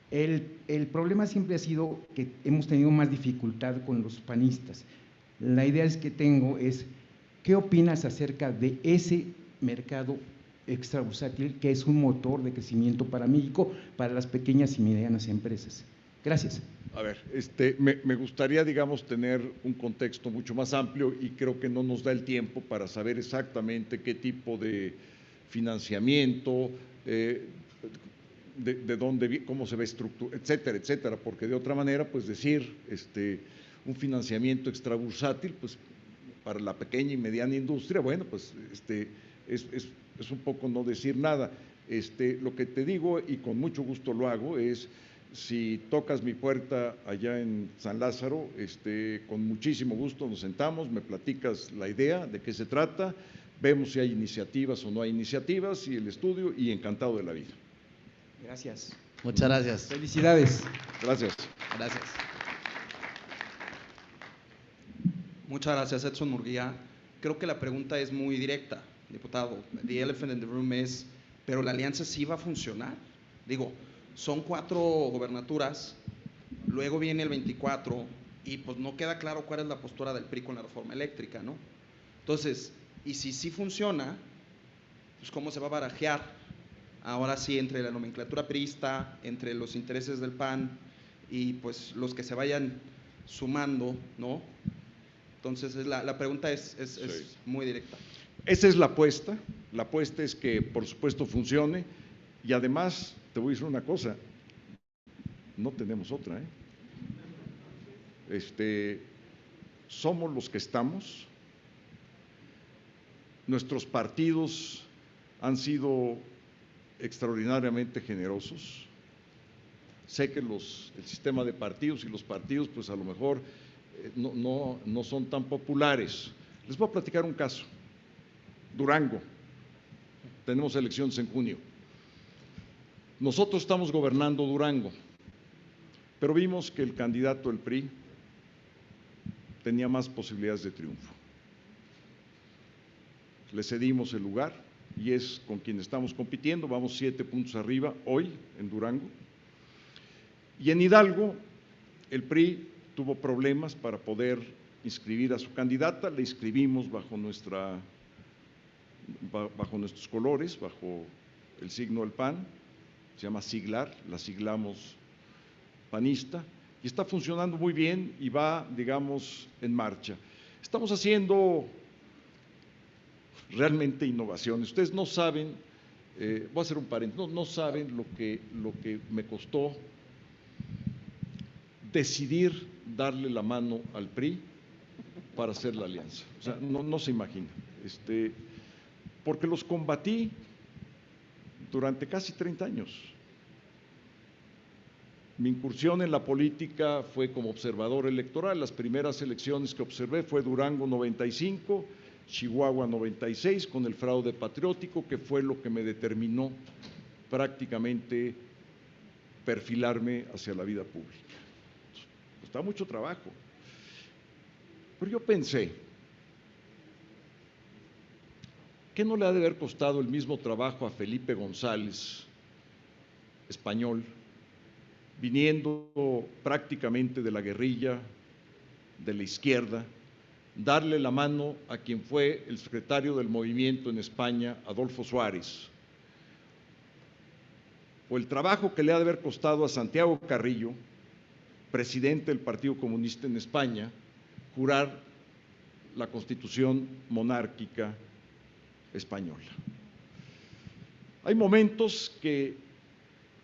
El problema siempre ha sido que hemos tenido más dificultad con los panistas. La idea que tengo es, ¿qué opinas acerca de ese mercado extrabursátil que es un motor de crecimiento para México, para las pequeñas y medianas empresas? Gracias. A ver, me gustaría, digamos, tener un contexto mucho más amplio y creo que no nos da el tiempo para saber exactamente qué tipo de financiamiento, de dónde, cómo se va a estructurar, etcétera, etcétera, porque de otra manera, pues decir un financiamiento extrabursátil, pues para la pequeña y mediana industria, bueno, pues es un poco no decir nada. Lo que te digo, y con mucho gusto lo hago, es si tocas mi puerta allá en San Lázaro, con muchísimo gusto nos sentamos, me platicas la idea, de qué se trata, vemos si hay iniciativas o no hay iniciativas y el estudio, y encantado de la vida. Gracias. Muchas gracias. Felicidades. Gracias. Gracias. Muchas gracias, Edson Murguía. Creo que la pregunta es muy directa, diputado. The elephant in the room es, ¿pero la alianza sí va a funcionar? Digo, son 4 gobernaturas, luego viene el 24 y pues no queda claro cuál es la postura del PRI con la reforma eléctrica, ¿no? Entonces, y si sí funciona, pues ¿cómo se va a barajear? Ahora sí, entre la nomenclatura priista, entre los intereses del PAN y pues los que se vayan sumando, ¿no? Entonces, la pregunta es muy directa. Esa es la apuesta. La apuesta es que, por supuesto, funcione. Y además, te voy a decir una cosa, no tenemos otra, somos los que estamos. Nuestros partidos han sido extraordinariamente generosos. Sé que el sistema de partidos y los partidos, pues a lo mejor no son tan populares. Les voy a platicar un caso. Durango, tenemos elecciones en junio. Nosotros estamos gobernando Durango, pero vimos que el candidato del PRI tenía más posibilidades de triunfo. Le cedimos el lugar y es con quien estamos compitiendo, vamos 7 puntos arriba hoy en Durango. Y en Hidalgo, el PRI tuvo problemas para poder inscribir a su candidata, le inscribimos bajo nuestros colores, bajo el signo del PAN, se llama siglar, la siglamos panista, y está funcionando muy bien y va, digamos, en marcha. Estamos haciendo realmente innovaciones. Ustedes no saben, voy a hacer un paréntesis, no saben lo que me costó decidir darle la mano al PRI para hacer la alianza. O sea, no se imagina. Porque los combatí durante casi 30 años. Mi incursión en la política fue como observador electoral. Las primeras elecciones que observé fue Durango 95, Chihuahua 96, con el fraude patriótico, que fue lo que me determinó prácticamente perfilarme hacia la vida pública. Costaba mucho trabajo. Pero yo pensé, ¿qué no le ha de haber costado el mismo trabajo a Felipe González, español, viniendo prácticamente de la guerrilla, de la izquierda, darle la mano a quien fue el secretario del movimiento en España, Adolfo Suárez? O el trabajo que le ha de haber costado a Santiago Carrillo, presidente del Partido Comunista en España, jurar la Constitución monárquica española. Hay momentos que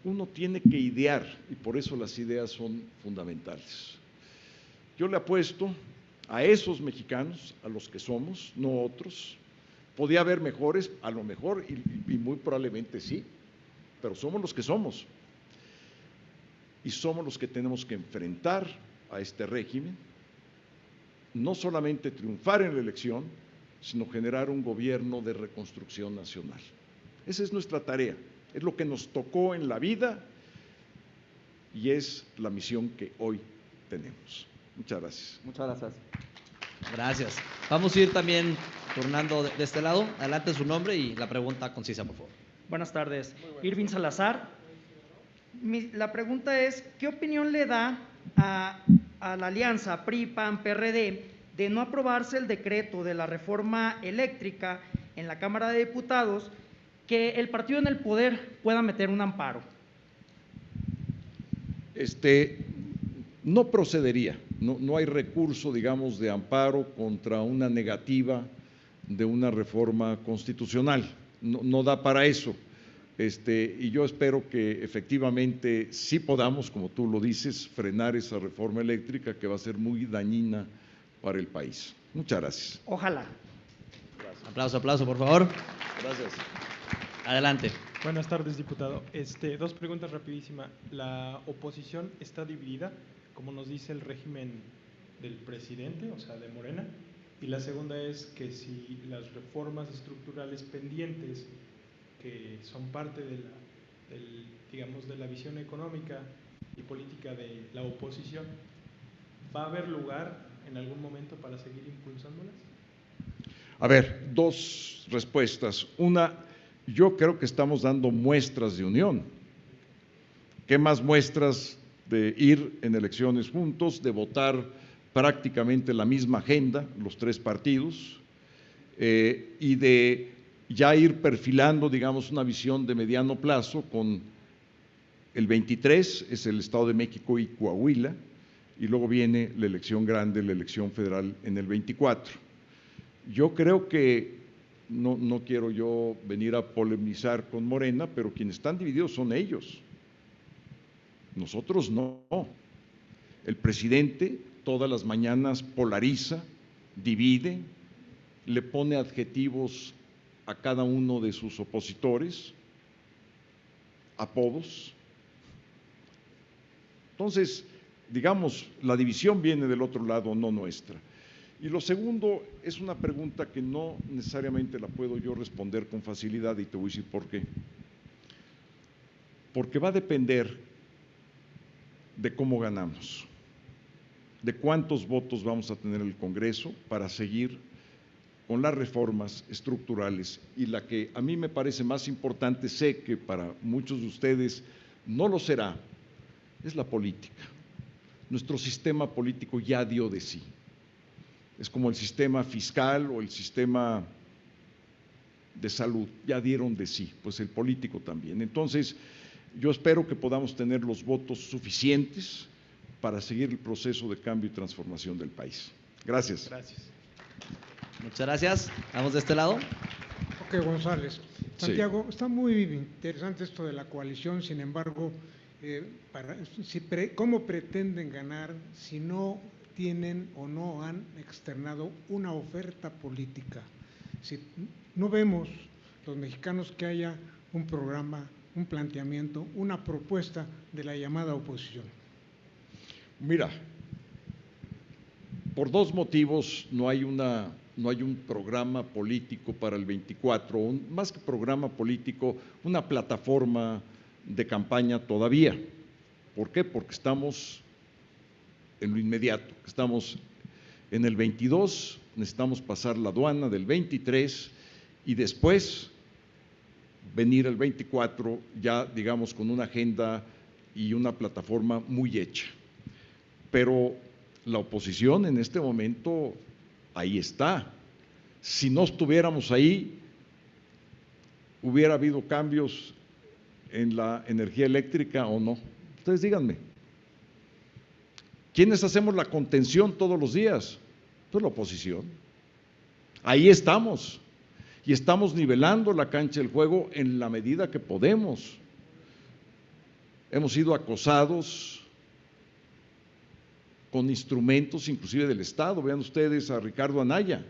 uno tiene que idear y por eso las ideas son fundamentales. Yo le apuesto a esos mexicanos, a los que somos, no otros. Podía haber mejores, a lo mejor, y muy probablemente sí, pero somos los que somos. Y somos los que tenemos que enfrentar a este régimen, no solamente triunfar en la elección, sino generar un gobierno de reconstrucción nacional. Esa es nuestra tarea, es lo que nos tocó en la vida y es la misión que hoy tenemos. Muchas gracias. Muchas gracias. Gracias. Vamos a ir también turnando de este lado. Adelante su nombre y la pregunta concisa, por favor. Buenas tardes. Irving Salazar. La pregunta es, ¿qué opinión le da a la alianza PRI-PAN-PRD de no aprobarse el decreto de la reforma eléctrica en la Cámara de Diputados, que el partido en el poder pueda meter un amparo? No procedería, no hay recurso, digamos, de amparo contra una negativa de una reforma constitucional, no da para eso. Y yo espero que efectivamente sí podamos, como tú lo dices, frenar esa reforma eléctrica que va a ser muy dañina para el país. Muchas gracias. Ojalá. Aplauso, por favor. Gracias. Adelante. Buenas tardes, diputado. Dos preguntas rapidísimas. La oposición está dividida, como nos dice el régimen del presidente, o sea, de Morena. Y la segunda es que si las reformas estructurales pendientes, que son parte de digamos, de la visión económica y política de la oposición, ¿va a haber lugar en algún momento para seguir impulsándolas? A ver, dos respuestas. Una, yo creo que estamos dando muestras de unión. ¿Qué más muestras de ir en elecciones juntos, de votar prácticamente la misma agenda, los tres partidos, y de ya ir perfilando, digamos, una visión de mediano plazo con el 23, es el Estado de México y Coahuila, y luego viene la elección grande, la elección federal en el 24. Yo creo que, no quiero yo venir a polemizar con Morena, pero quienes están divididos son ellos, nosotros no. El presidente todas las mañanas polariza, divide, le pone adjetivos a cada uno de sus opositores, apodos. Entonces, digamos, la división viene del otro lado, no nuestra. Y lo segundo es una pregunta que no necesariamente la puedo yo responder con facilidad y te voy a decir por qué. Porque va a depender de cómo ganamos, de cuántos votos vamos a tener en el Congreso para seguir con las reformas estructurales, y la que a mí me parece más importante, sé que para muchos de ustedes no lo será, es la política. Nuestro sistema político ya dio de sí. Es como el sistema fiscal o el sistema de salud, ya dieron de sí, pues el político también. Entonces, yo espero que podamos tener los votos suficientes para seguir el proceso de cambio y transformación del país. Gracias. Gracias. Muchas gracias. Vamos de este lado. Ok, González. Santiago, está muy interesante esto de la coalición, sin embargo, ¿cómo pretenden ganar si no tienen o no han externado una oferta política? Si no vemos los mexicanos que haya un programa, un planteamiento, una propuesta de la llamada oposición. Mira, por dos motivos no hay un programa político para el 24, más que programa político, una plataforma de campaña todavía. ¿Por qué? Porque estamos en lo inmediato, estamos en el 22, necesitamos pasar la aduana del 23 y después venir el 24 ya, digamos, con una agenda y una plataforma muy hecha. Pero la oposición en este momento ahí está. Si no estuviéramos ahí, ¿hubiera habido cambios en la energía eléctrica o no? Ustedes díganme. ¿Quiénes hacemos la contención todos los días? Pues la oposición. Ahí estamos. Y estamos nivelando la cancha del juego en la medida que podemos. Hemos sido acosados con instrumentos inclusive del Estado. Vean ustedes a Ricardo Anaya.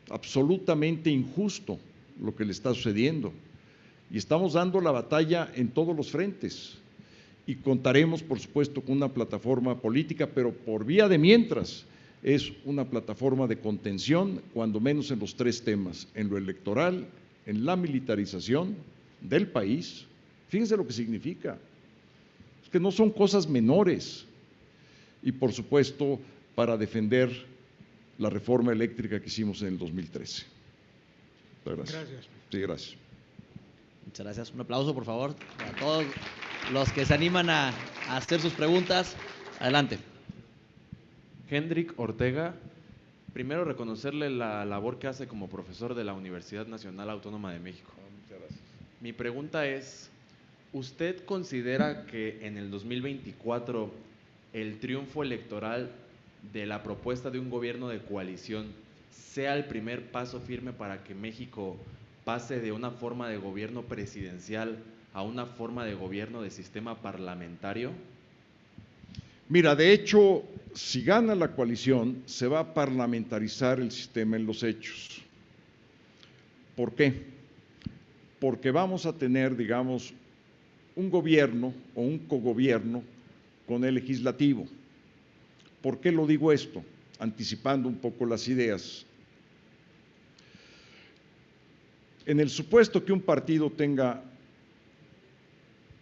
Absolutamente injusto lo que le está sucediendo. Y estamos dando la batalla en todos los frentes. Y contaremos, por supuesto, con una plataforma política, pero por vía de mientras es una plataforma de contención, cuando menos en los tres temas, en lo electoral, en la militarización del país. Fíjense lo que significa. Es que no son cosas menores. Y por supuesto, para defender la reforma eléctrica que hicimos en el 2013. Gracias. Gracias. Sí, gracias. Muchas gracias. Un aplauso, por favor, para todos los que se animan a hacer sus preguntas. Adelante. Hendrik Ortega, primero reconocerle la labor que hace como profesor de la Universidad Nacional Autónoma de México. Muchas gracias. Mi pregunta es, ¿usted considera que en el 2024 el triunfo electoral de la propuesta de un gobierno de coalición sea el primer paso firme para que México pase de una forma de gobierno presidencial a una forma de gobierno de sistema parlamentario? Mira, de hecho, si gana la coalición, se va a parlamentarizar el sistema en los hechos. ¿Por qué? porque vamos a tener, digamos, un gobierno o un cogobierno con el legislativo. ¿Por qué lo digo esto? Anticipando un poco las ideas. En el supuesto que un partido tenga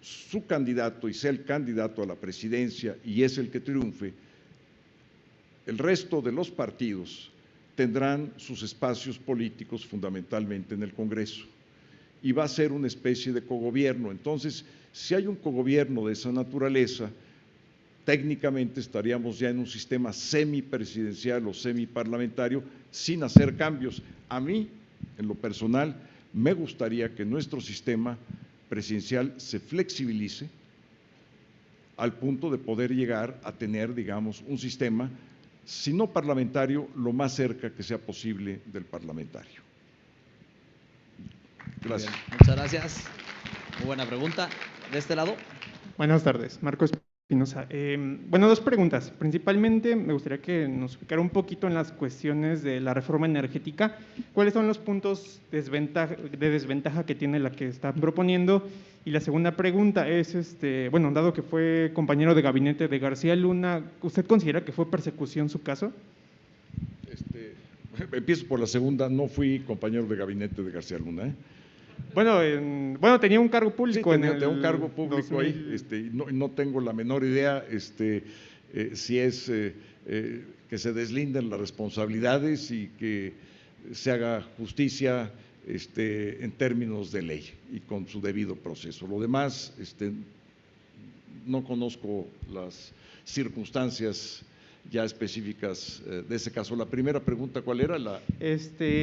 su candidato y sea el candidato a la presidencia y es el que triunfe, el resto de los partidos tendrán sus espacios políticos fundamentalmente en el Congreso y va a ser una especie de cogobierno. Entonces, si hay un cogobierno de esa naturaleza, técnicamente estaríamos ya en un sistema semipresidencial o semiparlamentario sin hacer cambios. A mí, en lo personal, me gustaría que nuestro sistema presidencial se flexibilice al punto de poder llegar a tener, digamos, un sistema, si no parlamentario, lo más cerca que sea posible del parlamentario. Gracias. Bien, muchas gracias. Muy buena pregunta. ¿De este lado? Buenas tardes, Marco Espinosa. Bueno, dos preguntas. Principalmente me gustaría que nos explicara un poquito en las cuestiones de la reforma energética. ¿Cuáles son los puntos de desventaja que tiene la que están proponiendo? Y la segunda pregunta es, bueno, dado que fue compañero de gabinete de García Luna, ¿usted considera que fue persecución su caso? Empiezo por la segunda. No fui compañero de gabinete de García Luna, ¿eh? Bueno, tenía un cargo público. Sí, tenía un cargo público 2000. Ahí, no tengo la menor idea si es que se deslinden las responsabilidades y que se haga justicia en términos de ley y con su debido proceso. Lo demás, no conozco las circunstancias ya específicas de ese caso. La primera pregunta, ¿cuál era?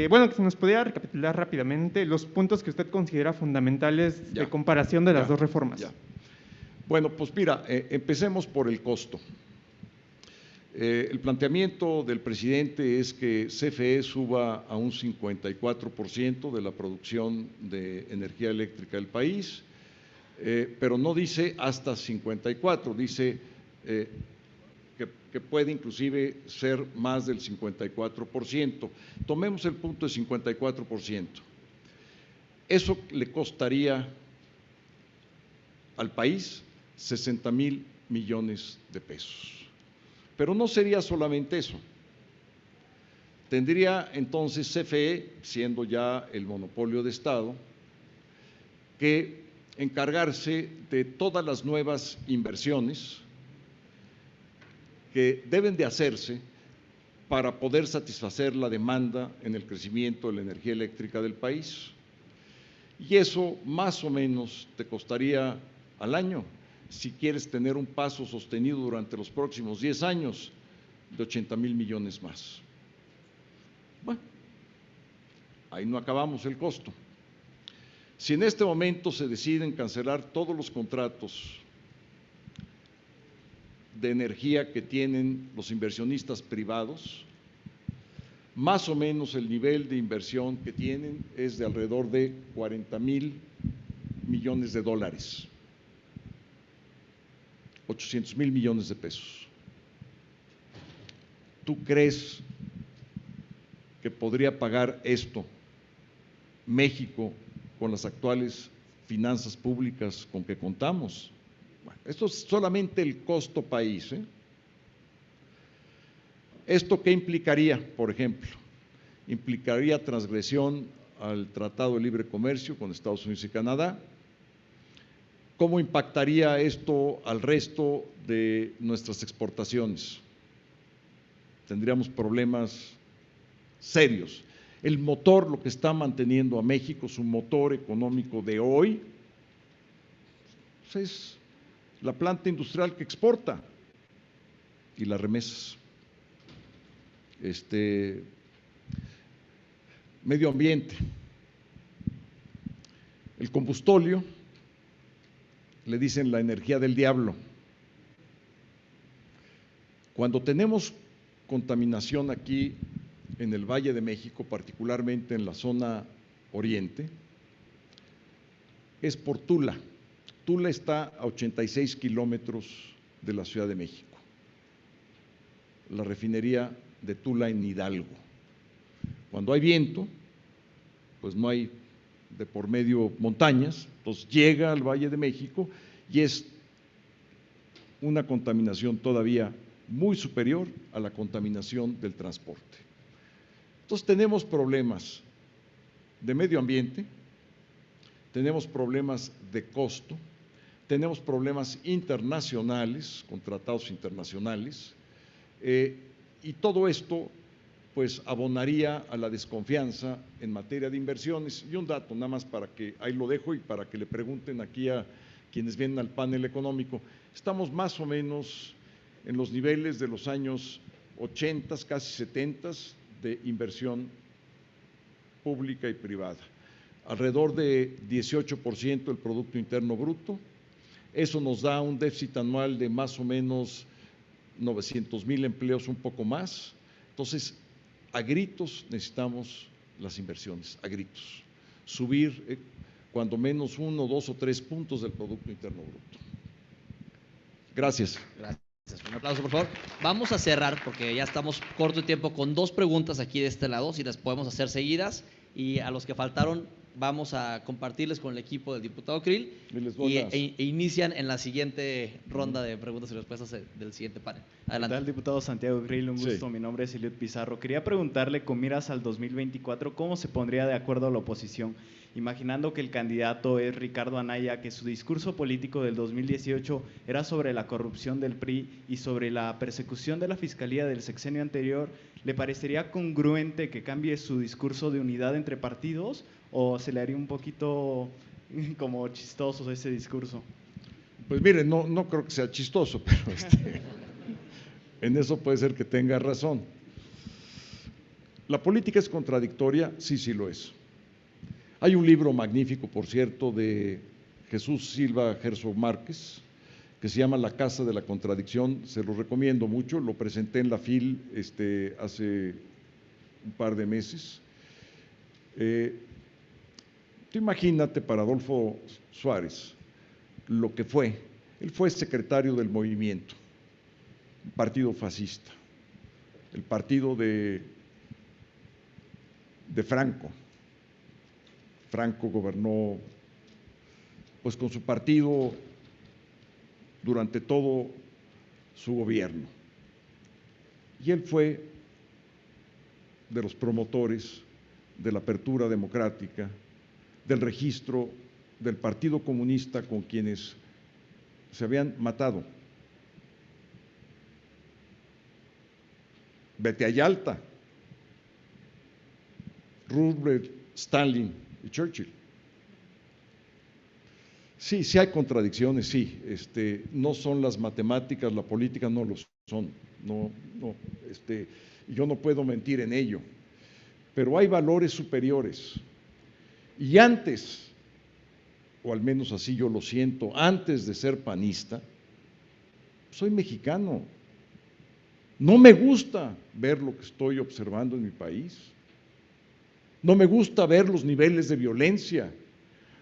Bueno, que se nos pudiera recapitular rápidamente los puntos que usted considera fundamentales de comparación de las dos reformas. Bueno, pues mira, empecemos por el costo. El planteamiento del presidente es que CFE suba a un 54% de la producción de energía eléctrica del país, pero no dice hasta 54, dice que puede inclusive ser más del 54%. Tomemos el punto de 54%. Eso le costaría al país 60,000 millones de pesos. Pero no sería solamente eso. Tendría entonces CFE, siendo ya el monopolio de Estado, que encargarse de todas las nuevas inversiones que deben de hacerse para poder satisfacer la demanda en el crecimiento de la energía eléctrica del país. Y eso más o menos te costaría al año, si quieres tener un paso sostenido durante los próximos 10 años, de 80,000 millones más. Bueno, ahí no acabamos el costo. Si en este momento se deciden cancelar todos los contratos de energía que tienen los inversionistas privados, más o menos el nivel de inversión que tienen es de alrededor de 40,000 millones de dólares, 800,000 millones de pesos. ¿Tú crees que podría pagar esto México con las actuales finanzas públicas con que contamos? Bueno, esto es solamente el costo país, ¿eh? ¿Esto qué implicaría, por ejemplo? Implicaría transgresión al Tratado de Libre Comercio con Estados Unidos y Canadá. ¿Cómo impactaría esto al resto de nuestras exportaciones? Tendríamos problemas serios. El motor, lo que está manteniendo a México, su motor económico de hoy, pues es la planta industrial que exporta y las remesas. Medio ambiente. El combustóleo, le dicen la energía del diablo. Cuando tenemos contaminación aquí en el Valle de México, particularmente en la zona oriente, es por Tula. Tula está a 86 kilómetros de la Ciudad de México, la refinería de Tula en Hidalgo. Cuando hay viento, pues no hay de por medio montañas, entonces llega al Valle de México y es una contaminación todavía muy superior a la contaminación del transporte. Entonces tenemos problemas de medio ambiente, tenemos problemas de costo, tenemos problemas internacionales, con tratados internacionales, y todo esto pues abonaría a la desconfianza en materia de inversiones. Y un dato nada más para que, ahí lo dejo y para que le pregunten aquí a quienes vienen al panel económico, estamos más o menos en los niveles de los años 80, casi 70 de inversión pública y privada, alrededor de 18% del Producto Interno Bruto. Eso nos da un déficit anual de más o menos 900,000 empleos, un poco más. Entonces, a gritos necesitamos las inversiones, a gritos. Subir cuando menos 1, 2 o 3 puntos del Producto Interno Bruto. Gracias. Gracias. Un aplauso, por favor. Vamos a cerrar, porque ya estamos corto de tiempo, con 2 preguntas aquí de este lado, si las podemos hacer seguidas. Y a los que faltaron, vamos a compartirles con el equipo del diputado Krill e inician en la siguiente ronda de preguntas y respuestas del siguiente panel. Adelante. ¿Qué tal, diputado Santiago Krill? Un gusto. Sí. Mi nombre es Eliud Pizarro. Quería preguntarle, con miras al 2024, ¿cómo se pondría de acuerdo la oposición? Imaginando que el candidato es Ricardo Anaya, que su discurso político del 2018 era sobre la corrupción del PRI y sobre la persecución de la Fiscalía del sexenio anterior, ¿le parecería congruente que cambie su discurso de unidad entre partidos o se le haría un poquito como chistoso ese discurso? Pues mire, no creo que sea chistoso, pero en eso puede ser que tenga razón. ¿La política es contradictoria? Sí lo es. Hay un libro magnífico, por cierto, de Jesús Silva Herzog Márquez, que se llama La Casa de la Contradicción, se lo recomiendo mucho, lo presenté en la FIL hace un par de meses. Tú imagínate para Adolfo Suárez lo que fue. Él fue secretario del Movimiento, un partido fascista, el partido de Franco. Franco gobernó pues con su partido durante todo su gobierno. Y él fue de los promotores de la apertura democrática, del registro del Partido Comunista con quienes se habían matado. Vete a Yalta, Roosevelt, Stalin y Churchill. Sí hay contradicciones, sí. No son las matemáticas, la política no lo son. Yo no puedo mentir en ello. Pero hay valores superiores. Y antes, o al menos así yo lo siento, antes de ser panista, soy mexicano. No me gusta ver lo que estoy observando en mi país. No me gusta ver los niveles de violencia,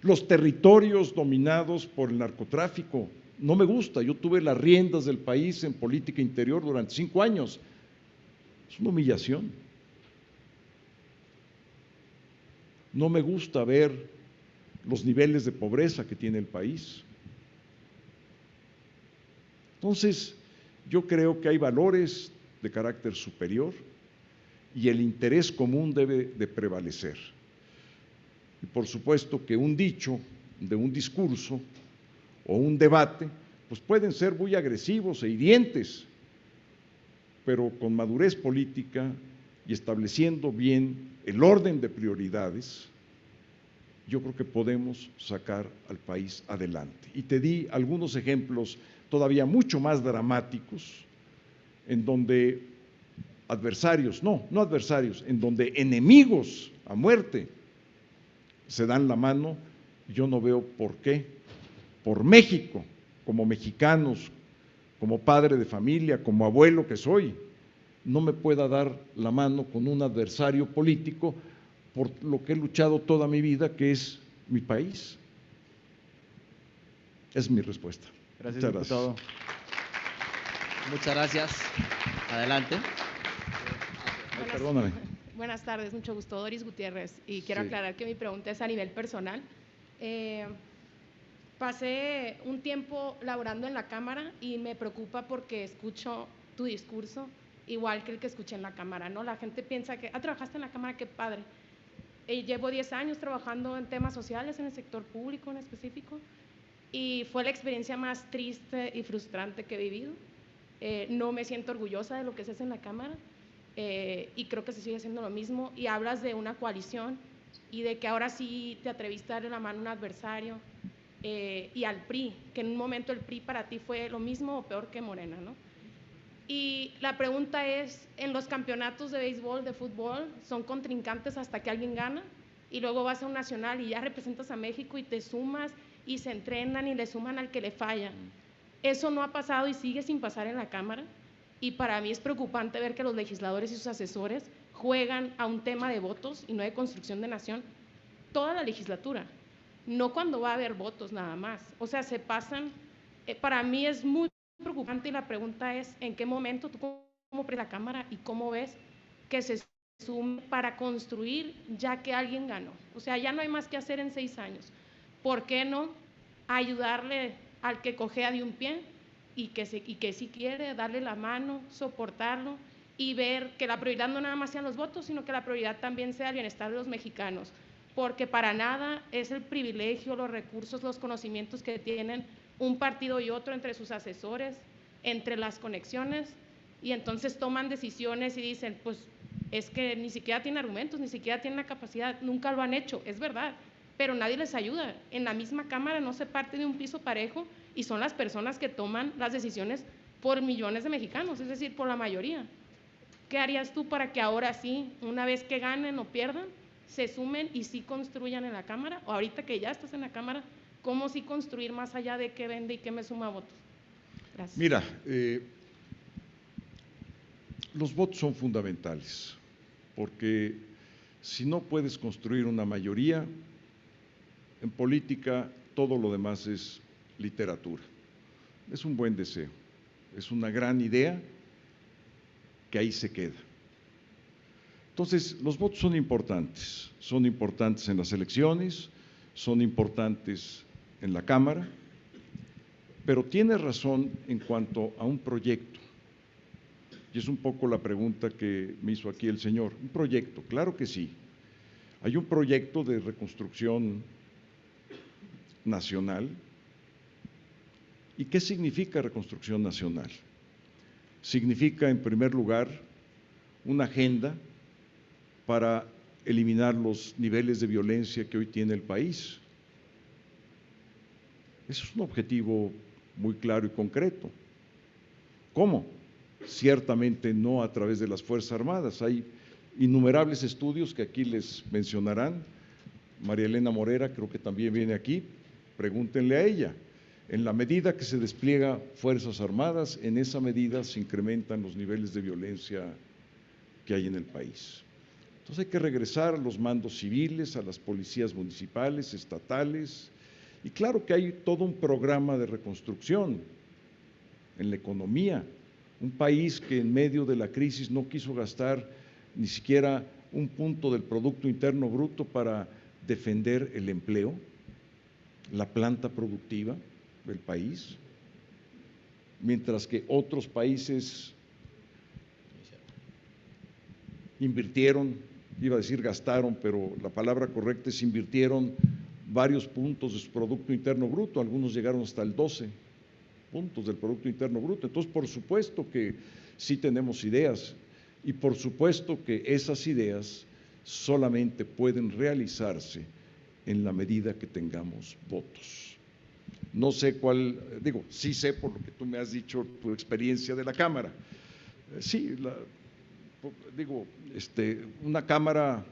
los territorios dominados por el narcotráfico. No me gusta. Yo tuve las riendas del país en política interior durante 5 años. Es una humillación. No me gusta ver los niveles de pobreza que tiene el país. Entonces, yo creo que hay valores de carácter superior y el interés común debe de prevalecer. Y por supuesto que un dicho de un discurso o un debate, pues pueden ser muy agresivos e hirientes, pero con madurez política y estableciendo bien el orden de prioridades, yo creo que podemos sacar al país adelante. Y te di algunos ejemplos todavía mucho más dramáticos, en donde adversarios, no adversarios, en donde enemigos a muerte se dan la mano. Yo no veo por qué, por México, como mexicanos, como padre de familia, como abuelo que soy, no me pueda dar la mano con un adversario político por lo que he luchado toda mi vida, que es mi país. Es mi respuesta. Gracias, Muchas diputado. Muchas gracias. Adelante. Perdóname. Buenas tardes, mucho gusto. Doris Gutiérrez. Y quiero aclarar que mi pregunta es a nivel personal. Pasé un tiempo laborando en la Cámara y me preocupa porque escucho tu discurso igual que el que escuché en la Cámara, ¿no? La gente piensa que, trabajaste en la Cámara, qué padre. Llevo 10 años trabajando en temas sociales, en el sector público en específico, y fue la experiencia más triste y frustrante que he vivido. No me siento orgullosa de lo que se hace en la Cámara, y creo que se sigue haciendo lo mismo. Y hablas de una coalición y de que ahora sí te atreviste a darle la mano a un adversario, y al PRI, que en un momento el PRI para ti fue lo mismo o peor que Morena, ¿no? Y la pregunta es, en los campeonatos de béisbol, de fútbol, son contrincantes hasta que alguien gana, y luego vas a un nacional y ya representas a México y te sumas y se entrenan y le suman al que le falla. Eso no ha pasado y sigue sin pasar en la Cámara, y para mí es preocupante ver que los legisladores y sus asesores juegan a un tema de votos y no de construcción de nación toda la legislatura, no cuando va a haber votos nada más. O sea, se pasan, para mí es muy preocupante, y la pregunta es, ¿en qué momento tú como presidente de la Cámara y cómo ves que se sume para construir ya que alguien ganó? O sea, ya no hay más que hacer en 6 años. ¿Por qué no ayudarle al que cojea de un pie y que si quiere darle la mano, soportarlo y ver que la prioridad no nada más sean los votos, sino que la prioridad también sea el bienestar de los mexicanos? Porque para nada es el privilegio, los recursos, los conocimientos que tienen un partido y otro entre sus asesores, entre las conexiones, y entonces toman decisiones y dicen, pues es que ni siquiera tienen argumentos, ni siquiera tienen la capacidad, nunca lo han hecho, es verdad, pero nadie les ayuda. En la misma Cámara no se parte de un piso parejo y son las personas que toman las decisiones por millones de mexicanos, es decir, por la mayoría. ¿Qué harías tú para que ahora sí, una vez que ganen o pierdan, se sumen y sí construyan en la Cámara? O ahorita que ya estás en la Cámara, ¿cómo sí construir más allá de qué vende y qué me suma votos? Gracias. Mira, los votos son fundamentales, porque si no puedes construir una mayoría, en política todo lo demás es literatura. Es un buen deseo, es una gran idea que ahí se queda. Entonces, los votos son importantes en las elecciones, son importantes en la Cámara, pero tiene razón en cuanto a un proyecto, y es un poco la pregunta que me hizo aquí el señor. Un proyecto, claro que sí. Hay un proyecto de reconstrucción nacional. ¿Y qué significa reconstrucción nacional? Significa, en primer lugar, una agenda para eliminar los niveles de violencia que hoy tiene el país. Eso es un objetivo muy claro y concreto. ¿Cómo? Ciertamente no a través de las Fuerzas Armadas. Hay innumerables estudios que aquí les mencionarán. María Elena Morera creo que también viene aquí, pregúntenle a ella. En la medida que se despliega Fuerzas Armadas, en esa medida se incrementan los niveles de violencia que hay en el país. Entonces hay que regresar a los mandos civiles, a las policías municipales, estatales, y claro que hay todo un programa de reconstrucción en la economía. Un país que en medio de la crisis no quiso gastar ni siquiera un punto del Producto Interno Bruto para defender el empleo, la planta productiva del país, mientras que otros países invirtieron, iba a decir gastaron, pero la palabra correcta es invirtieron varios puntos de su Producto Interno Bruto, algunos llegaron hasta el 12 puntos del Producto Interno Bruto. Entonces, por supuesto que sí tenemos ideas, y por supuesto que esas ideas solamente pueden realizarse en la medida que tengamos votos. No sé cuál, digo, sí sé por lo que tú me has dicho, tu experiencia de la Cámara. Sí, una Cámara,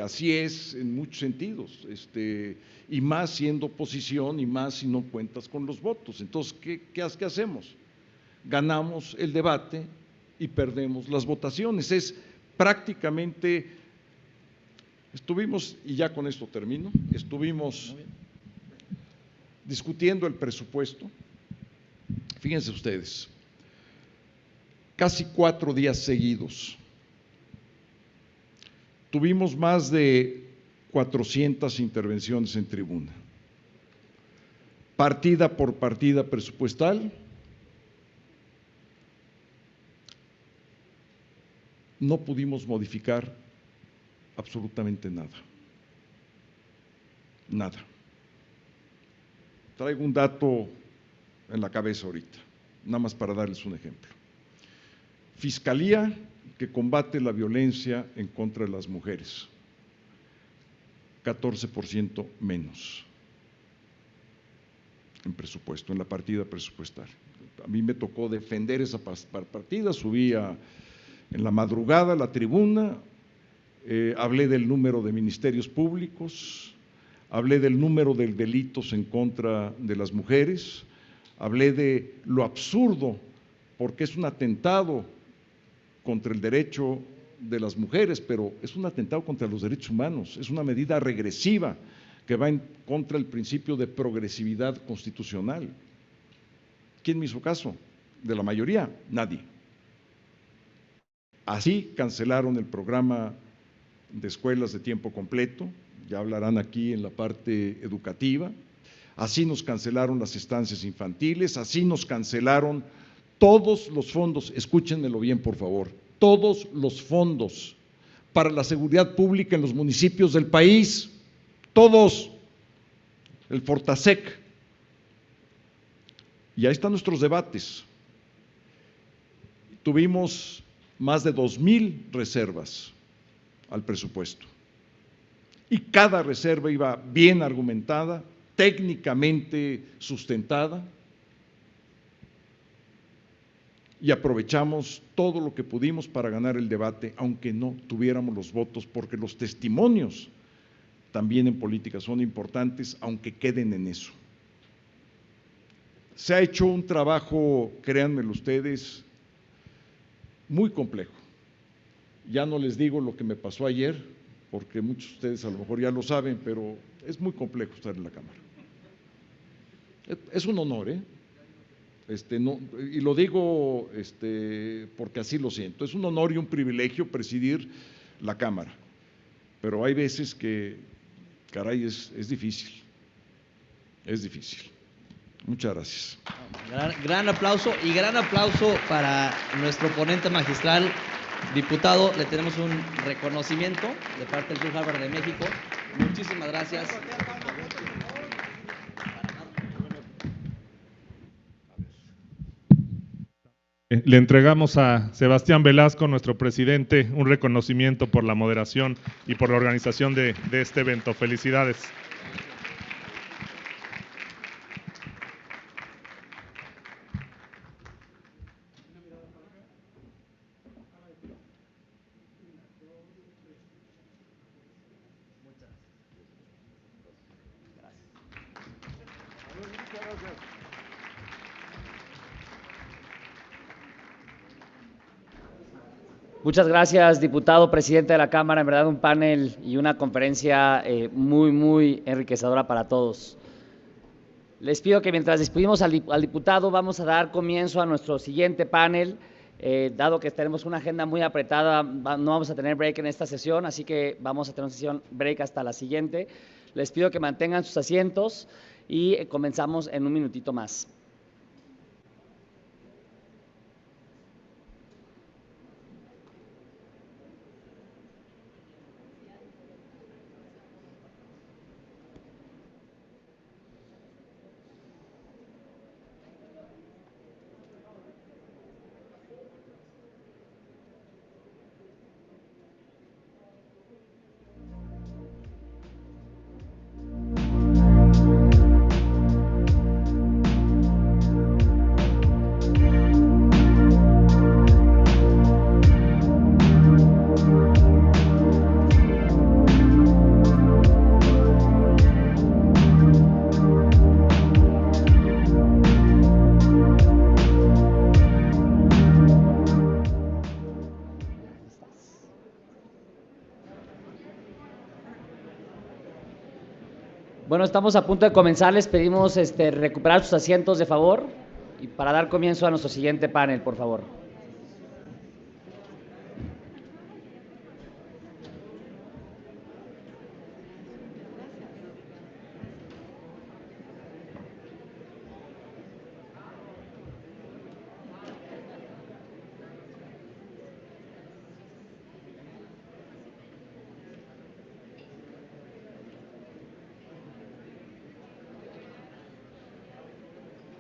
así es en muchos sentidos, y más siendo oposición y más si no cuentas con los votos. Entonces, ¿qué hacemos? Ganamos el debate y perdemos las votaciones. Es prácticamente, estuvimos, y ya con esto termino, estuvimos discutiendo el presupuesto, fíjense ustedes, casi 4 días seguidos, tuvimos más de 400 intervenciones en tribuna. Partida por partida presupuestal, no pudimos modificar absolutamente nada. Nada. Traigo un dato en la cabeza ahorita, nada más para darles un ejemplo. Fiscalía que combate la violencia en contra de las mujeres, 14% menos en presupuesto, en la partida presupuestal. A mí me tocó defender esa partida, subía en la madrugada a la tribuna, hablé del número de ministerios públicos, hablé del número de delitos en contra de las mujeres, hablé de lo absurdo, porque es un atentado contra el derecho de las mujeres, pero es un atentado contra los derechos humanos, es una medida regresiva que va en contra del principio de progresividad constitucional. ¿Quién me hizo caso? De la mayoría, nadie. Así cancelaron el programa de escuelas de tiempo completo, ya hablarán aquí en la parte educativa, así nos cancelaron las estancias infantiles, así nos cancelaron todos los fondos, escúchenmelo bien por favor, todos los fondos para la seguridad pública en los municipios del país, todos, el Fortasec. Y ahí están nuestros debates. Tuvimos más de 2,000 reservas al presupuesto. Y cada reserva iba bien argumentada, técnicamente sustentada, y aprovechamos todo lo que pudimos para ganar el debate, aunque no tuviéramos los votos, porque los testimonios también en política son importantes, aunque queden en eso. Se ha hecho un trabajo, créanmelo ustedes, muy complejo. Ya no les digo lo que me pasó ayer, porque muchos de ustedes a lo mejor ya lo saben, pero es muy complejo estar en la Cámara. Es un honor, no, y lo digo porque así lo siento, es un honor y un privilegio presidir la Cámara, pero hay veces que, caray, es difícil, es difícil. Muchas gracias. Gran aplauso y gran aplauso para nuestro ponente magistral, diputado. Le tenemos un reconocimiento de parte del Club Harvard de México. Muchísimas gracias. Le entregamos a Sebastián Velasco, nuestro presidente, un reconocimiento por la moderación y por la organización de este evento. Felicidades. Muchas gracias, diputado, presidente de la Cámara. En verdad, un panel y una conferencia muy enriquecedora para todos. Les pido que mientras despedimos al diputado, vamos a dar comienzo a nuestro siguiente panel. Dado que tenemos una agenda muy apretada, no vamos a tener break en esta sesión, así que vamos a tener una sesión break hasta la siguiente. Les pido que mantengan sus asientos y comenzamos en un minutito más. Bueno, estamos a punto de comenzar, les pedimos recuperar sus asientos de favor y para dar comienzo a nuestro siguiente panel, por favor.